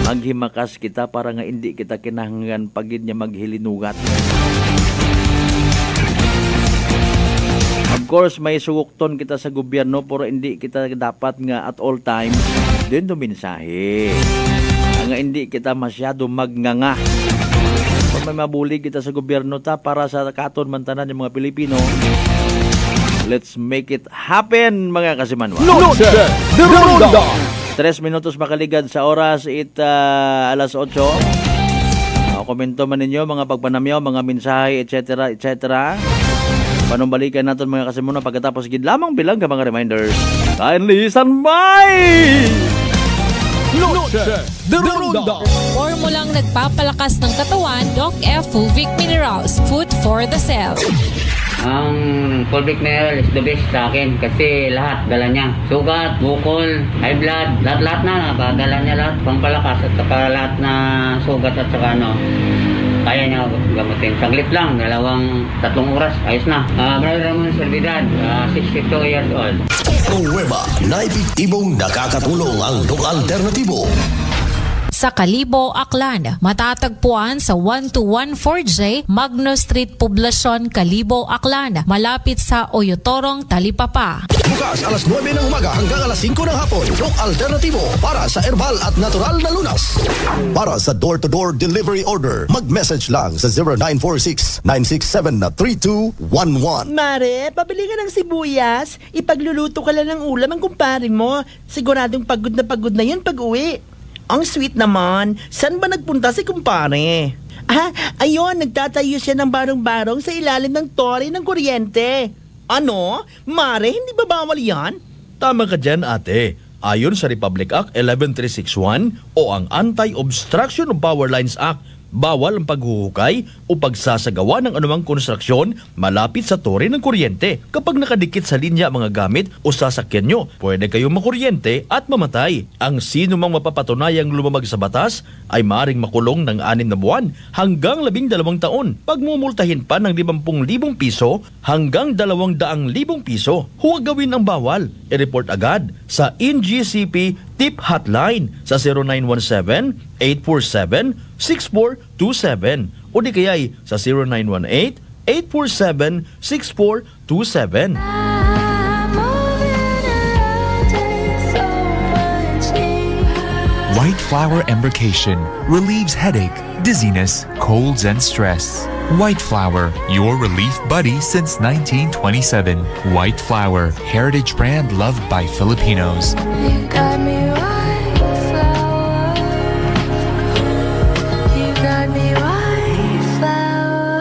Maghimakas kita para nga hindi kita kinahanglan pagid niya maghilinugat. Of course, may sugukton kita sa gobyerno pero hindi kita dapat nga at all time din duminsahe. Nga hindi kita masyado magnganga. Kung may mabuli kita sa gobyerno ta para sa katon mantanan ng mga Pilipino, let's make it happen mga kasimanwa. Noche de Ronda. 3 minutos makaligad sa oras alas 8. Komento man ninyo mga pagpanamyaw, mga mensahe, etc. etc. Panumbalikan natin mga kasimuno pagkatapos gid lamang bilang ka mga reminders. Kindly stand by! Noche de Ronda. Formulang nagpapalakas ng katawan, Doc F. Fulvic Minerals, food for the cell. Ang Fulvic Mineral is the best sa akin kasi lahat dala niya. Sugat, bukol, high blood, lahat na dala niya lahat. Pampalakas at saka lahat na sugat at saka kaya niya gamutin. Saglit lang, 2-3 oras, ayos na. Brother Ramon Servidad, 62 years old. Nueva na epektibong nakakatulong ang Doc Alternativo. Sa Kalibo, Aklan, matatagpuan sa 1214J Magno Street, Poblacion, Kalibo, Aklan, malapit sa Oyotorong, Talipapa. Bukas alas 9 ng umaga hanggang alas 5 ng hapon. Doc Alternativo para sa herbal at natural na lunas. Para sa door-to-door delivery order, mag-message lang sa 0946-967-3211. Mare, pabili ka ng sibuyas. Ipagluluto ka lang ng ulam ang kumpare mo. Siguradong pagod na yun pag-uwi. Ang sweet naman. Saan ba nagpunta si kumpare? Ayun, nagtatayo siya ng barong-barong sa ilalim ng tore ng kuryente. Ano? Mare, hindi ba bawal yan? Tama ka dyan, ate. Ayon sa Republic Act 11361 o ang Anti-Obstruction of Power Lines Act, bawal ang paghuhukay o pagsasagawa ng anumang konstruksyon malapit sa tore ng kuryente. Kapag nakadikit sa linya mga gamit o sasakyan nyo, pwede kayong makuryente at mamatay. Ang sino mang mapapatunayang lumamag sa batas ay maaaring makulong ng 6 na buwan hanggang 12 taon. Pagmumultahin pa ng 50,000 piso hanggang 200,000 piso. Huwag gawin ang bawal. I-report agad sa NGCP Tip Hotline sa 0917-847-6427 o di kaya'y sa 0918-847-6427. White Flower Embrocation relieves headache, dizziness, colds, and stress. White Flower, your relief buddy since 1927. White Flower, heritage brand loved by Filipinos. You got me white flower. You got me white flower.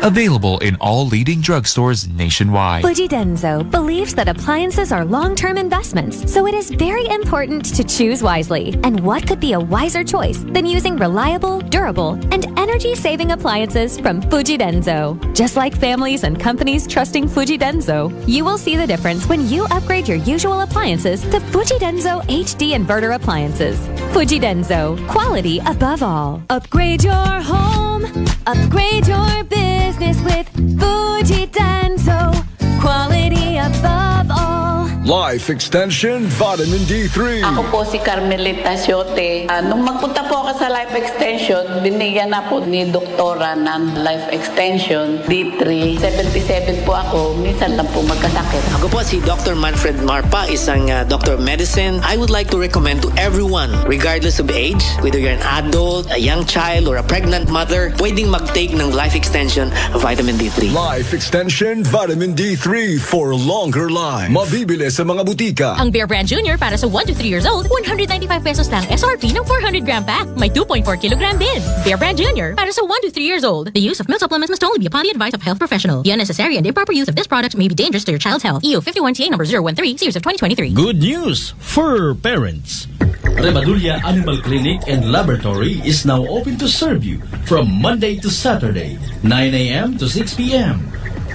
Available in all leading drugstores nationwide. Fujidenzo believes that appliances are long-term investments, so it is very important to choose wisely. And what could be a wiser choice than using reliable, durable, and energy-saving appliances from Fujidenzo? Just like families and companies trusting Fujidenzo, you will see the difference when you upgrade your usual appliances to Fujidenzo HD Inverter appliances. Fujidenzo, quality above all. Upgrade your home, upgrade your business with Fujidenzo, quality above all. Life Extension Vitamin D3. Ako po si Carmelita Siote. Nung magpunta po ako sa Life Extension, binigyan na po ni Doktora ng Life Extension D3. 77 po ako, minsan lang po magkasakit. Ako po si Dr. Manfred Marpa, isang Doctor of Medicine. I would like to recommend to everyone, regardless of age, whether you're an adult, a young child, or a pregnant mother, pwedeng mag-take ng Life Extension Vitamin D3. Life Extension Vitamin D3 for longer life. Mabibili sa mga butika. Ang Bear Brand Junior para sa 1 to 3 years old, 195 pesos lang SRP ng 400 gram pack. May 2.4 kilogram din. Bear Brand Junior para sa 1 to 3 years old. The use of milk supplements must only be upon the advice of health professional. The unnecessary and improper use of this product may be dangerous to your child's health. EU 51TA number 013, series of 2023. Good news for parents. Rebadulia Animal Clinic and Laboratory is now open to serve you from Monday to Saturday, 9 a.m. to 6 p.m.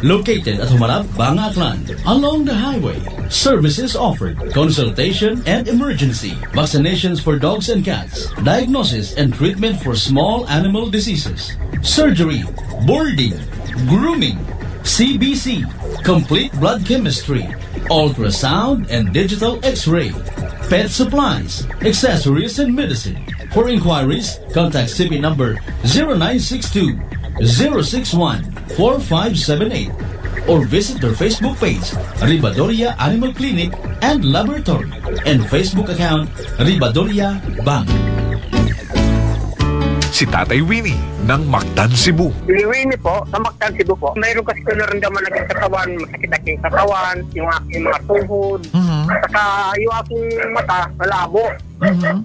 Located at Humarap, Bangaklan, along the highway. Services offered: consultation and emergency, vaccinations for dogs and cats, diagnosis and treatment for small animal diseases, surgery, boarding, grooming, CBC, complete blood chemistry, ultrasound and digital x-ray, pet supplies, accessories and medicine. For inquiries, contact CP number 0962 061-4578 or visit their Facebook page, Ribadoria Animal Clinic and Laboratory, and Facebook account, Ribadoria Bank. Si Tatay Winnie ng Mactan, Cebu. Si Winnie po, sa Mactan, Cebu po. Mayroon kasi ko naramdaman na yung katawan, masakit-sakit sa katawan, yung aking mga tuhod, saka yung aking mata, malabo.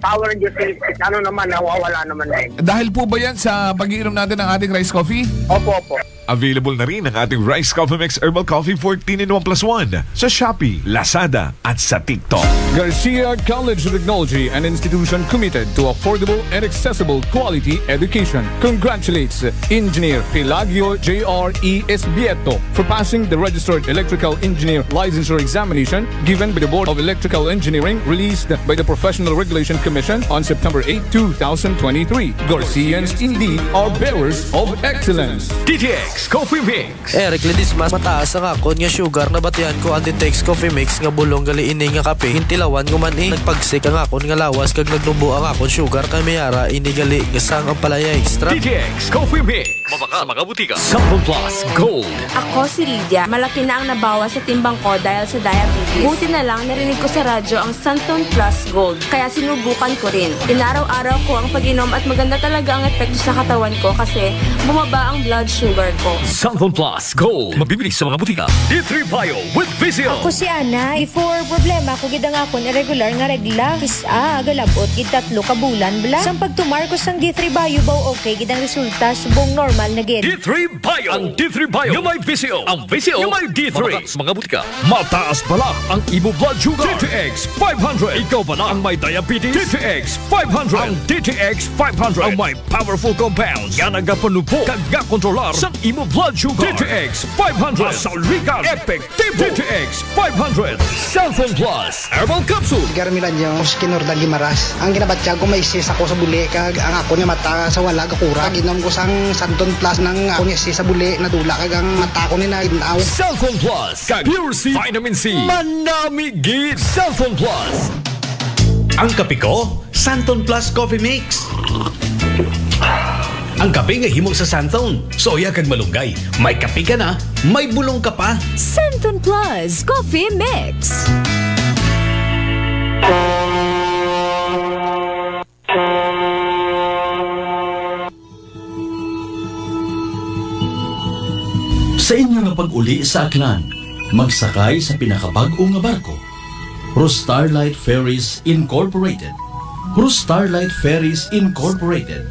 Power ng Diyos, ano naman, nawawala naman na yun. Dahil po ba yan sa pag-iinom natin ng ating rice coffee? Opo, opo. Available na rin ang ating Rice Coffee Mix Herbal Coffee 14 in 1 plus 1 sa Shopee, Lazada at sa TikTok. Garcia College of Technology, an institution committed to affordable and accessible quality education, congratulates Engineer Pelagio J.R.E. Esbieto for passing the Registered Electrical Engineer Licensure Examination given by the Board of Electrical Engineering, released by the Professional Regulation Commission on September 8, 2023. Garcians indeed are bearers of excellence. DTX Coffee Mix. Eric Ledis, mas mataas ang akon nga sugar na batian ko ang DTX Coffee Mix nga bulong gali ini nga kape. Hintilawan ko man nagpagsik ang akon nga lawas kag nagnubo ang akon sugar kay mayara ini gali nga sang ang palaya extra. DTX Coffee Mix. Mabaka sa mga butika. Sample Plus Gold. Ako si Lydia. Malaki na ang nabawas sa timbang ko dahil sa diabetes. Buti na lang narinig ko sa radyo ang Santon Plus Gold. Kaya sinubukan ko rin. Inaraw-araw ko ang pag-inom at maganda talaga ang epekto sa katawan ko kasi bumaba ang blood sugar ko. Santon Plus Gold. Mabibili sa mga butika. D3 Bio with Vizio. Ako si Ana. Before problema ko gid ang akon irregular nga regla. Kisa galabot gid 3 ka bulan bla. Sang pagtumarkos sang D3 Bio baw okay gid ang resulta subong normal na gid. D3 Bio. Ang D3 Bio yung may Vizio. Ang Vizio yung may D3. Mabaka sa mga butika. Mataas pala ang imo blood sugar. DTX 500. Ikaw ba na ang may diabetes? DTX 500. Ang DTX 500 ang may powerful compounds yan nagapanupo kag kontrolar sa imo blood sugar. DTX 500 Asaligan Epektibo. DTX 500 Santon Plus Herbal Capsule. Garmilan yung Skinurda Gimaras. Ang ginabatya ko may isis ako sa buli kag ang ako niya mata sa wala kakura. Ginom ko sang Santon Plus ng ako niya isis sa buli nadula kag ang mata ko ni na inaw. Santon Plus kag Pure C Vitamin C. Manami gid Santon Plus. Ang kape ko, Santon Plus Coffee Mix. Ang kape nga himo sa Santon, soya kag malunggay. May kape ka na, may bulong ka pa. Santon Plus Coffee Mix. Sa inyo nga pag-uli sa Aklan, magsakay sa pinakabag-o nga barko. Starlight Ferries Incorporated. Starlight Ferries Incorporated.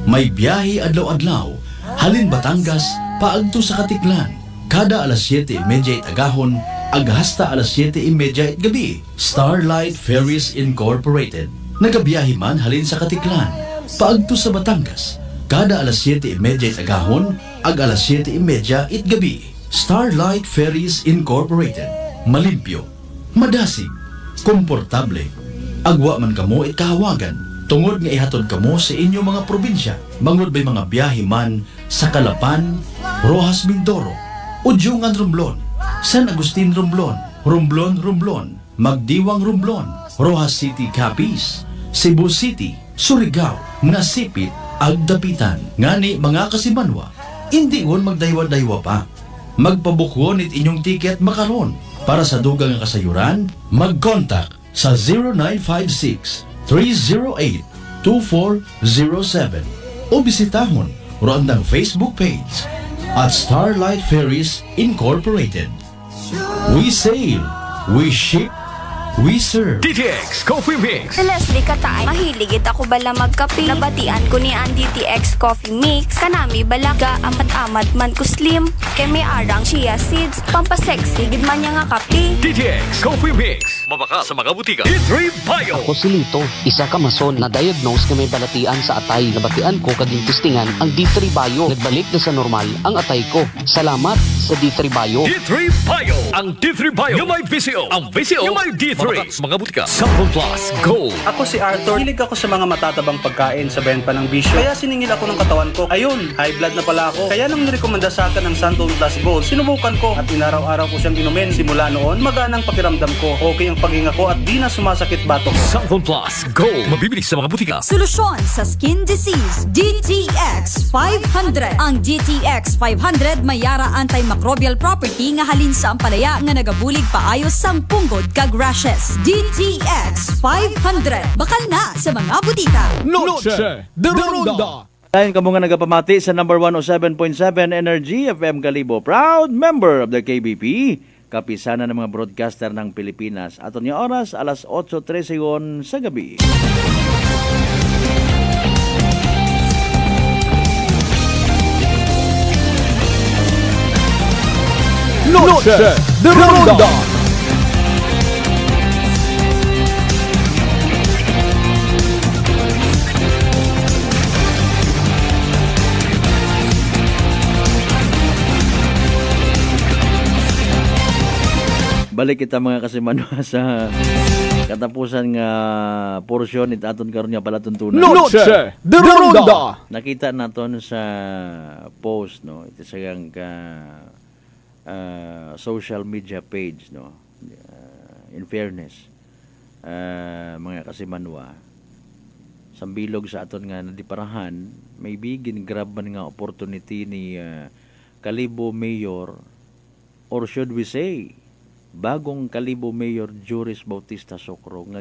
May biyahe adlaw-adlaw, halin Batangas, paagto sa Katiklan. Kada alas 7:30 agahon, aghasta alas 7:30 gabi. Starlight Ferries Incorporated. Nagabiyahe man halin sa Katiklan, paagto sa Batangas. Kada alas 7:30 agahon, ag alas 7:30 gabi. Starlight Ferries Incorporated. Malimpyo, madasig, komportable. Agwa man kamo kahawagan, tungod nga ihatod kamo sa inyo mga probinsya. Bangod bay mga biyahe man sa Calapan, Rojas Mindoro, Udyungan Romblon, San Agustin Romblon, Romblon, Magdiwang Romblon, Rojas City Capiz, Cebu City, Surigao, Nasipit, Agdapitan. Ngani mga kasimanwa, hindi won magdaywa-daywa pa. Magpabukwon it inyong tiket makaron. Para sa dugang nga kasayuran, mag-contact sa 0956-308-2407 o bisitahon roandang Facebook page at Starlight Ferries Incorporated. We sail, we ship, we serve. DTX Coffee Mix. Leslie Katay, mahiligit ako bala magkape. Nabatian ko ni ang DTX Coffee Mix. Kanami balaga amat-amat man ko slim. Kay may arang chia seeds. Pampasexy, gid man niya nga kape. DTX Coffee Mix. Mabaka sa mga butika. D3 Bio. Ako si Lito, isa ka mason na diagnose na may balatian sa atay. Nabatian ko kaging testingan ang D3 Bio. Nagbalik na sa normal ang atay ko. Salamat sa D3 Bio. D3 Bio. Ang D3 Bio yung may Vizio. Ang Vizio yung may D3. Mabaka sa mga butika. Sample Plus Gold. Ako si Arthur. Hilig ako sa mga matatabang pagkain sa benta ng bisyo. Kaya siningil ako ng katawan ko. Ayun, high blood na pala ako. Kaya nung nirekomenda sa akin ng Santon Plus Gold, sinubukan ko at inaraw-araw ko siyang inumin. Simula noon, maganang pakiramdam ko. Okay ang paghinga ko at di na sumasakit batok. Santon Plus Gold. Mabibili sa mga butika. Solusyon sa skin disease, DTX 500. Ang DTX 500 may yara antimicrobial property nga halin sa ampalaya nga nagabulig paayos sang punggod kag rashes. DTX 500. Bakal na sa mga butika. Noche de Ronda. Tayo kamo nga nagapamati sa number 107.7 Energy FM Kalibo. Proud member of the KBP. Kapisana ng mga broadcaster ng Pilipinas. Ato niya oras, alas 8:13 sa gabi. Noche de Ronda. Balik kita mga kasimanwa sa katapusan nga porsyon it aton karon nga palatuntunan. Noche de Ronda. Nakita naton sa post no, ito sagang ka social media page no. In fairness, mga kasimanwa, sambilog sa aton nga nadiparahan, maybe gingrab man nga opportunity ni Kalibo Mayor, or should we say bagong Kalibo Mayor Juris Bautista Socro nga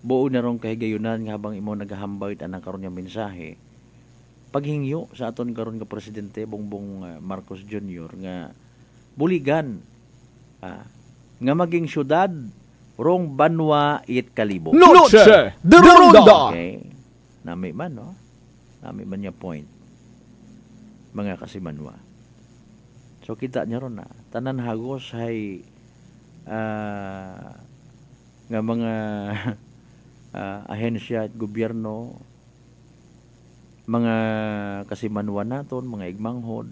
buo na rong kahigayunan nga habang imo naghahambay anang karon nga mensahe paghingyo sa aton karon nga presidente Bongbong Marcos Jr. nga buligan nga maging syudad rong Banwa it Kalibo. Noche de Ronda. Okay. Nami man no. Nami man niya point. Mga kasimanwa. So kita niya ron na tanan hagos ay nga mga ahensya at gobyerno, mga kasimanwa naton, mga igmanghod,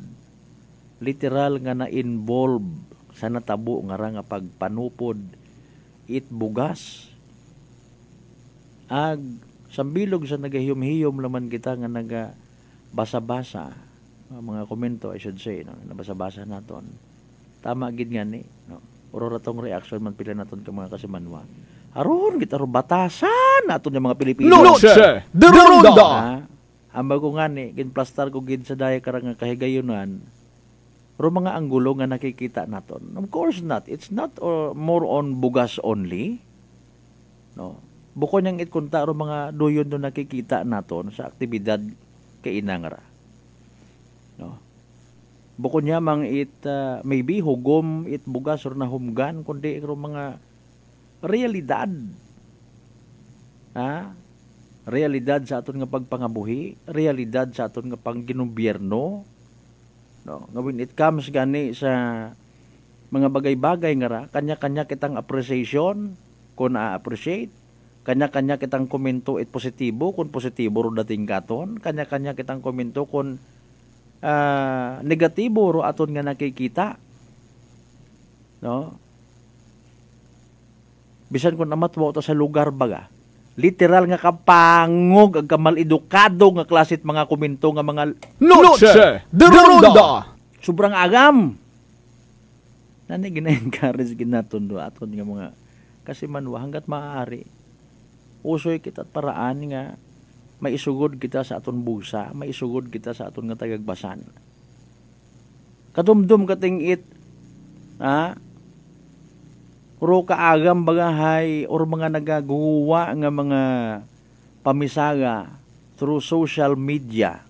literal nga na-involve sa natabo nga pagpanupod it bugas. Ag sambilog sa nagahiyom-hiyom laman kita nga naga basa-basa mga komento, I should say, no, nabasa-basa naton. Tama gid nga ni, no. Oro tong reaction man pila naton ka mga kasimanwa. Aron kita ro batasan naton yung mga Pilipino. Noche de Ronda. Amba ko nga ni, ginplastar ko gid sa daya karang kahigayunan. Ro mga anggulo nga nakikita naton. Of course not. It's not more on bugas only. No. Buko niyang itkunta ro mga duyon do nakikita naton sa aktibidad kay inangra. No. Buko niya mang maybe hugom it bugas or nahumgan kundi ro mga realidad. Realidad sa aton nga pagpangabuhi, realidad sa aton nga pangginobierno. No, nga when it comes gani sa mga bagay-bagay nga ra, kanya-kanya kitang appreciation kung na-appreciate, kanya-kanya kitang komento it positibo kung positibo ro dating katon, kanya-kanya kitang komento kung negatibo ro aton nga nakikita. No? Bisan kung namatwa to sa lugar baga, literal nga kapangog ag kamal edukado nga klasit mga komento nga mga Noche de Ronda. Sobrang agam. Nani gina-encourage ginaton do aton nga mga kasimanwa hanggat maaari. Usoy kita paraan nga maisugod kita sa aton busa, maisugod kita sa aton nga tagagbasan. Kadumdum kating it, ro kaagam bagahay or mga nagaguwa nga mga pamisaga through social media.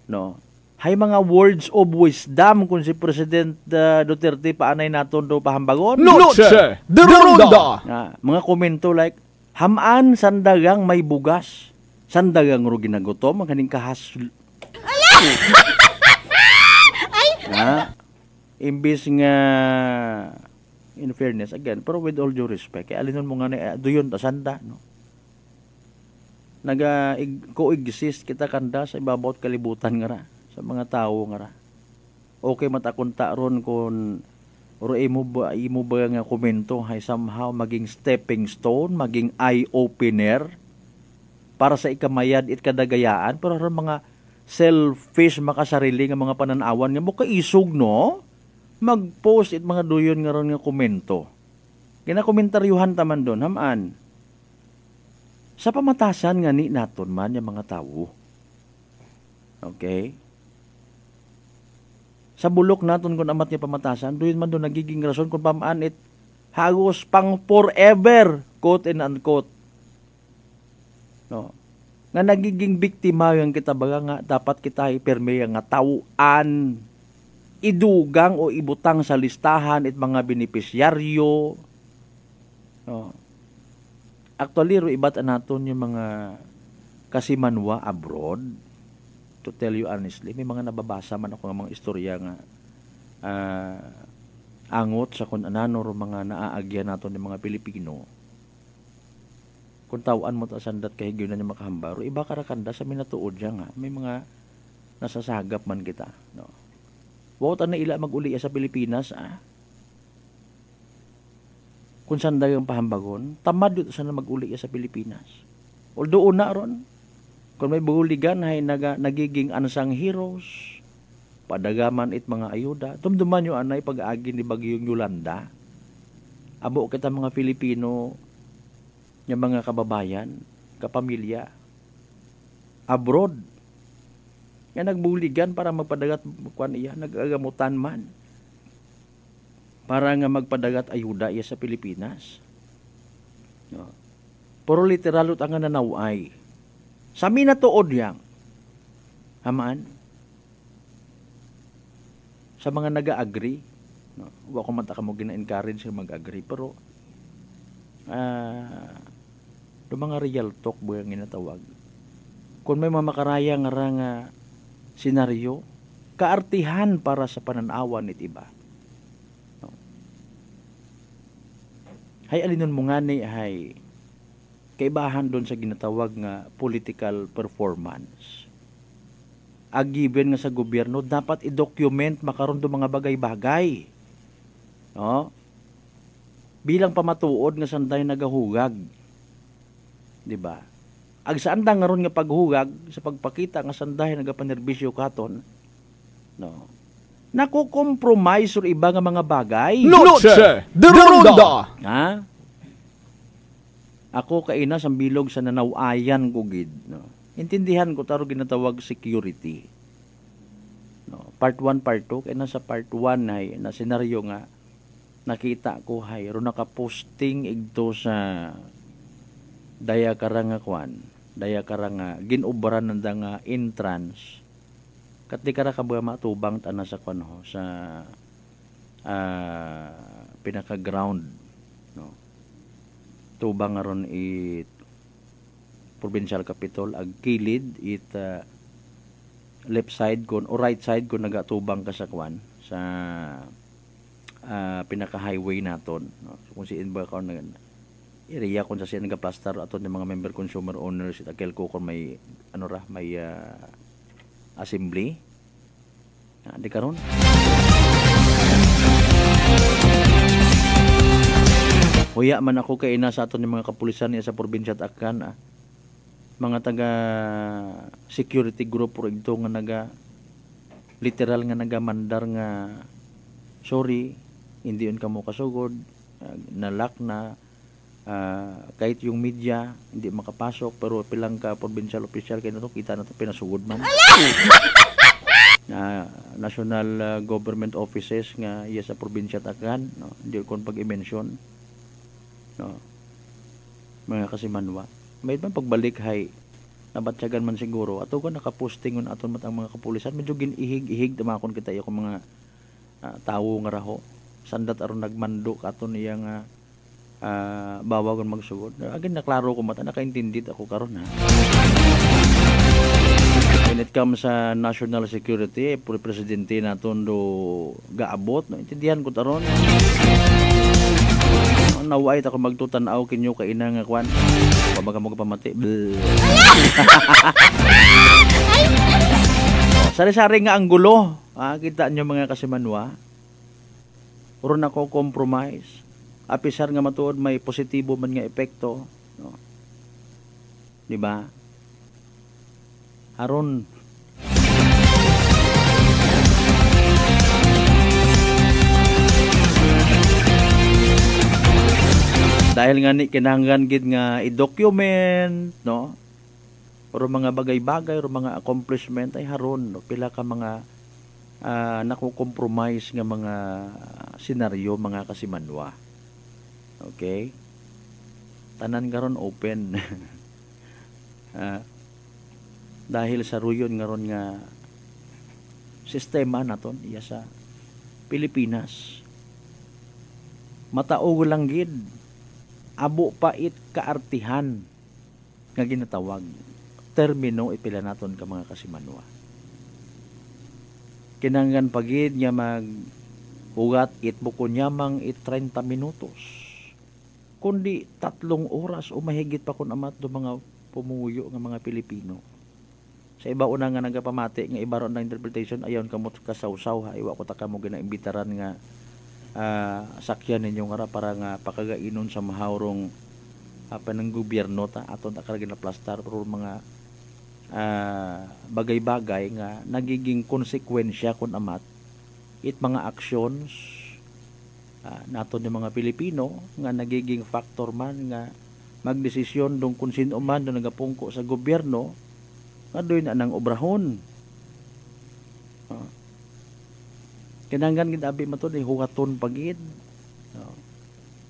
No. Hay mga words of wisdom kung si President Duterte paanay naton do pahambagon. Noche de Ronda. Mga komento like, hamaan sandagang may bugas. Sandagang ro ginagutom ang kaning kahas. Imbis nga in fairness again, pero with all due respect, kaya alinon mo nga na duyon ta sanda, no. Coexist kita kanda sa ibabaw at kalibutan nga ra sa mga tao nga ra. Okay matakunta ron kung ro imo ba nga komento hay somehow maging stepping stone, maging eye opener para sa ikamayad it kadagayaan, pero ron mga selfish makasarili nga mga pananawan nga mo kaisog no mag-post it mga duyon nga ron nga komento. Ginakomentaryuhan taman doon, hamaan. Sa pamatasan nga ni naton man yung mga tao. Okay? Sa bulok naton kung amat niya pamatasan, doon man doon nagiging rason kung pamaan it hagos pang forever, quote and unquote. No. Nga nagiging biktima yung kita baga nga dapat kita iperme nga tauan, idugang o ibutang sa listahan it mga benepisyaryo. No. Actually, ro ibat naton yung mga kasimanwa abroad. to tell you honestly, may mga nababasa man ako ng mga istorya nga angot sa kung anano ro mga naaagyan nato ng mga Pilipino. Kung tawaan mo ta sandat kay gyud na niya makahambaro, iba karakanda sa minatuod diya nga. May mga nasasagap man kita, no. Wa ta na ila mag-uli sa Pilipinas, Kung sanda yung pahambagon, tamad dito sana mag-uli sa Pilipinas. Although una ron, kung may buhuligan ay nagiging unsung heroes, padagaman it mga ayuda, tumduman yung anay pag-agi ni Bagyong Yolanda. Abo kita mga Pilipino, yung mga kababayan, kapamilya, abroad, nga nagbuligan para magpadagat kuan iya, nagagamutan man. Para nga magpadagat ayuda iya sa Pilipinas. No. Puro literal ut ang nanaway. Sa minatuod yang. Hamaan. Sa mga naga-agree, no, wa ko man ta kamo gina-encourage nga mag-agree, pero do mga real talk bo yang ginatawag. Kung may mamakaraya nga ra nga senaryo, kaartihan para sa pananawan it iba. No. Hay alinon mo nga ni hay kaibahan doon sa ginatawag nga political performance. Given nga sa gobyerno, dapat i-document makaroon do mga bagay-bagay. No? Bilang pamatuod nga sanday nagahugag. 'Di ba? Saan nga ron nga paghugag sa pagpakita nga sanday nagapanerbisyo katon. No. Nako-compromise or iba nga mga bagay. Noche de Ronda. Ha? Ako kaina sa bilog sa nanawayan ko gid, no. Intindihan ko taro ginatawag security. No, part 1, part 2 kay na sa part 1 ay na senaryo nga nakita ko hay ro naka-posting igto sa daya karanga ginubran nanda nga entrance. Kat di kara kabuya matubang tana sa kwan ho sa pinaka ground, no. Tubang aron it provincial capital ag kilid it left side kon o right side kon nagatubang ka sa kwan sa pinaka highway naton, no? So, kung siin ba ka na area kung sa siya nagaplastar aton ng mga member consumer owners it akel ko kung may may assembly di karon. Huya man ako kay ina sa aton ng mga kapulisan niya sa probinsya at Akan, mga taga security group or ito nga literal nga nagamandar nga sorry, hindi yun kamo kasugod, nalak na kahit yung media hindi makapasok, pero pilang ka provincial official kayo na to, kita na to pinasugod man. National government offices nga iya sa probinsya at Akan, no? Hindi ko pag-i-mention, no, mga kasimanwa. May man pagbalik hay nabatyagan man siguro ato ko nakaposting on aton matang mga kapulisan medyo ginihig-ihig damakon kita iyo kung mga tawo nga raho sandat aron nagmando katon iya nga bawagon magsugod. Agin naklaro ko mata nakaintindi ako karon ha. When it comes sa national security, presidente naton do gaabot, no, intindihan ko taron. Nawait ako magtutanaw kinyo kaina nga kwan pamaga mo pamati. Sari-sari nga ang gulo, kita nyo mga kasimanwa, puro na ko compromise apisar nga matuod may positibo man nga epekto, no? Diba aron dahil nga ni kinahanglan gid nga i-document, no, or mga bagay-bagay or mga accomplishment ay haron, no, pila ka mga nako-compromise nga mga senaryo mga kasimanwa. Okay, tanan karon open. Dahil sa ruyon nga ron nga sistema naton iya sa Pilipinas, mataog lang gid abo pait kaartihan nga ginatawag termino ipila naton ka mga kasimanwa. kinanglan pagid nga maghugat itbukon yamang 30 minutos. Kundi 3 oras o mahigit pa kun amat do mga pumuyo nga mga Pilipino. Sa iba una nga nagapamati nga iba ron na interpretation ayon kamot kasawsaw ha iwa ko ta kamo ginaimbitaran nga sakyan ninyo nga para nga pakagainon sa mahawrong ng gobyerno ta aton ta karag ginaplastar pero mga bagay-bagay nga nagiging konsekwensya kun amat it mga actions naton yung mga Pilipino nga nagiging factor man nga magdesisyon dong kung sino man do nagapungko sa gobyerno nga doy na nang obrahon. Kinanglan gid abi matud hugaton pagid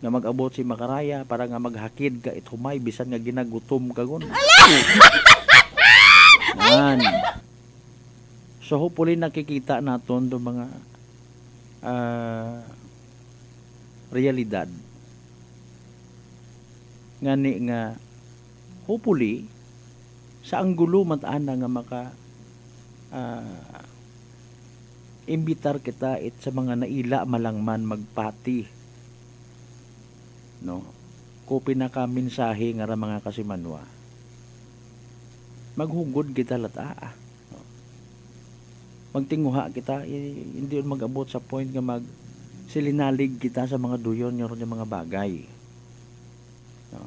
nga mag-abot si Makaraya para nga maghakid ka humay bisan nga ginagutom kagon. Man. So hopefully nakikita naton do mga realidad ngani nga hopefully sa anggulo matana nga maka imbitar kita sa mga naila malangman magpati no ko pinakaminsahe nga ra mga kasimanwa maghugod kita lata no? Magtinguha kita hindi mag-abot sa point nga silinalig kita sa mga duyon nga ron mga bagay no?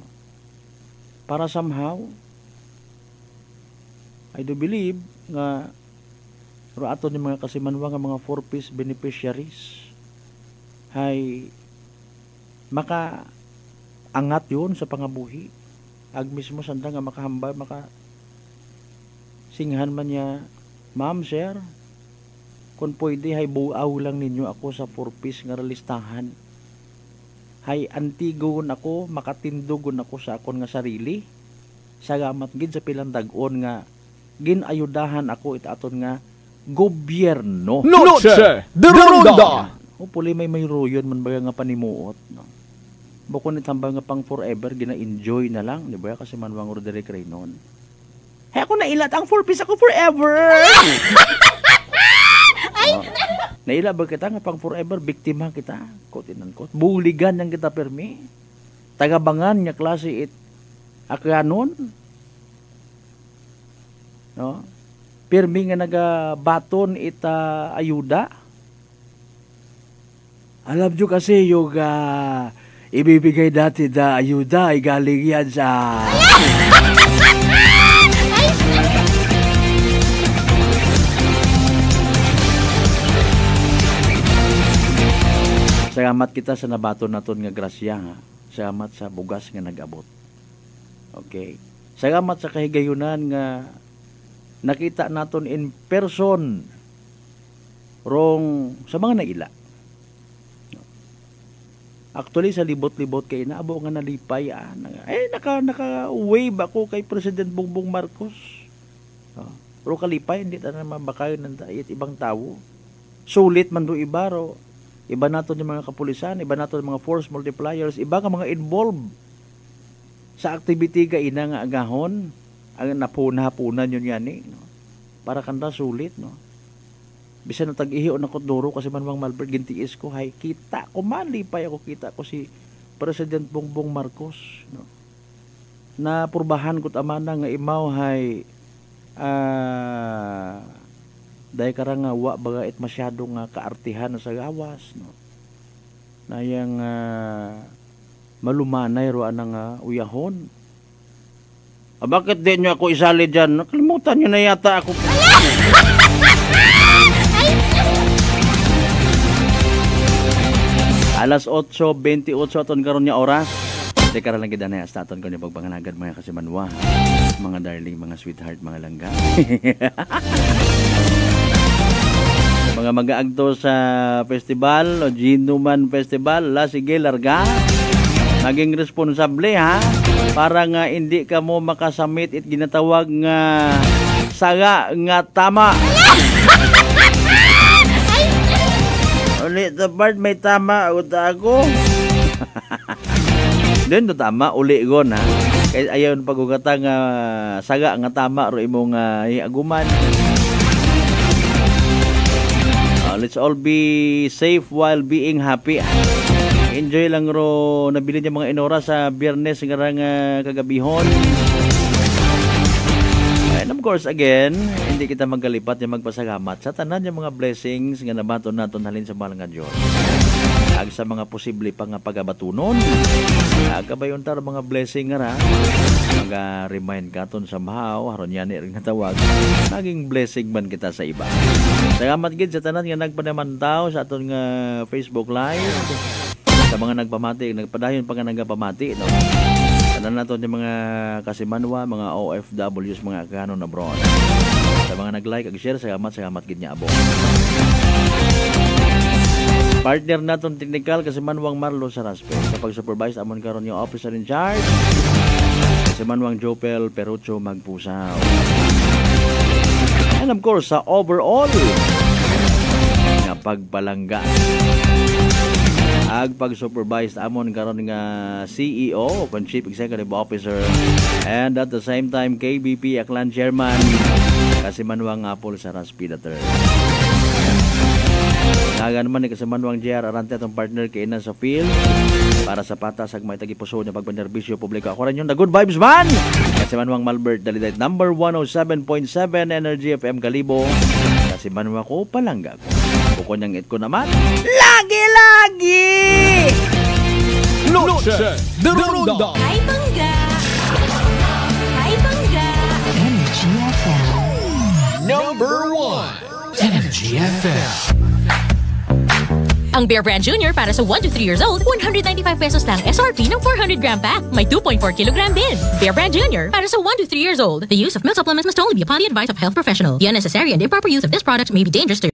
Para somehow I do believe nga ato ni mga kasimanwa nga mga 4-piece beneficiaries ay maka angat yun sa pangabuhi ag mismo sanda nga makahambal maka singhan man niya ma'am sir kung pwede hay buaw lang ninyo ako sa 4-piece nga listahan hay antigon ako makatindogon ako sa akon nga sarili salamat gid sa pilang dag-on nga ginayudahan ako aton nga gobyerno. Noche de Ronda. Hopefully may ruyon man ba nga panimuot. No? Bukod itambang nga pang forever, gina-enjoy na lang. Di ba? Kasi manwang Roderick Raynon. Hey, ako nailat ang 4-piece ako forever. No? Naila ba kita nga pang forever, biktima kita. Quote and unquote. Buligan yang kita permi. Tagabangan niya klase akanon. No? Pirmi nga nagabaton ita ayuda. Alam nyo kasi yung ibibigay dati da ayuda ay galing yan sa... Salamat kita sa nabaton naton nga grasya. Ha? Salamat sa bugas nga nag-abot. Okay. Salamat sa kahigayunan nga nakita naton in person rong sa mga naila. Actually sa libot-libot kay naabo nga nalipay naka-wave ako kay President Bongbong Marcos. Pero kalipay hindi ta na mabakayon ng ibang tao. Sulit man do iba ro. Iba naton yung mga kapulisan, iba naton yung mga force multipliers, iba ka mga involved sa activity ka ina nga agahon. Ang napuna-hapunan yun yan no? Para kanda sulit no? Bisan na tag-ihion ako duro kasi manwang Malbert gintiis ko hay kita ko malipay ako kita ko si President Bongbong Marcos no? Na purbahan ko tamana nga imaw hay dahil karang nga wa baga it masyado nga kaartihan sa gawas no? Na yang malumanay ro anang uyahon. Bakit din nyo ako isali dyan? Nakalimutan nyo na yata ako. Alas 8:28 aton karon nya oras. Teka lang gid na sa aton ko ni pagpanganagad mga kasimanwa. Mga darling, mga sweetheart, mga langga. Mga mag-aagto sa festival o Ginuman Festival, sige larga. Naging responsable ha para nga hindi ka mo makasamit it ginatawag nga saga nga tama. Ulit the part may tama ako. Doon to tama uli ko na. Kaya ayon pagugata nga saga nga tama ro imong iaguman. Let's all be safe while being happy. Enjoy lang ro nabili niya mga inora sa Biyernes nga kagabihon. And of course, again, hindi kita magkalipat yung magpasalamat sa tanan yung mga blessings nga nabaton naton halin sa mahal nga Diyos. Ag sa mga posible pang pagabatunon. Agabayon tar mga blessing nga ra. Mag-remind ka ton sa mahaw, haron yan rin nga tawag. Naging blessing man kita sa iba. Salamat gid sa tanan nga nagpanamantaw sa aton nga Facebook Live. Sa mga nagpamati, nagpadayon pa nga nagpamati, no? Tanan naton yung mga kasimanwa, mga OFWs, mga kanon abroad. Sa mga nag-like ag share, salamat gid niya abo. Partner naton technical kasi Manwang Marlo sa Raspe. Kapag supervise amon karon yung officer in charge. Kasi Manwang Jopel Perucho Magpusaw. And of course sa overall nga pagpalangga. Ag pag-supervise amon karon nga CEO o Chief Executive Officer and at the same time KBP Aklan Chairman kasi Manwang Apple sa Raspe III. Naga naman ni Kasamanwang JR Arante atong partner kay Ina sa field para sa patas ag may tagipuso niya pagpanerbisyo publiko. Ako rin yung The Good Vibes Man! Kasamanwang Malbert Daliday number 107.7 Energy FM Kalibo. Kasamanwang ko palangga ko. Bukod niyang it ko naman. Lagi-lagi! Noche de Ronda! Hi, Bangga! Hi, Bangga! Energy FM. Number 1 Energy FM. Ang Bear Brand Junior para sa 1 to 3 years old, 195 pesos lang SRP ng 400 gram pack. May 2.4 kilogram din. Bear Brand Junior para sa 1 to 3 years old. The use of milk supplements must only be upon the advice of a health professional. The unnecessary and improper use of this product may be dangerous to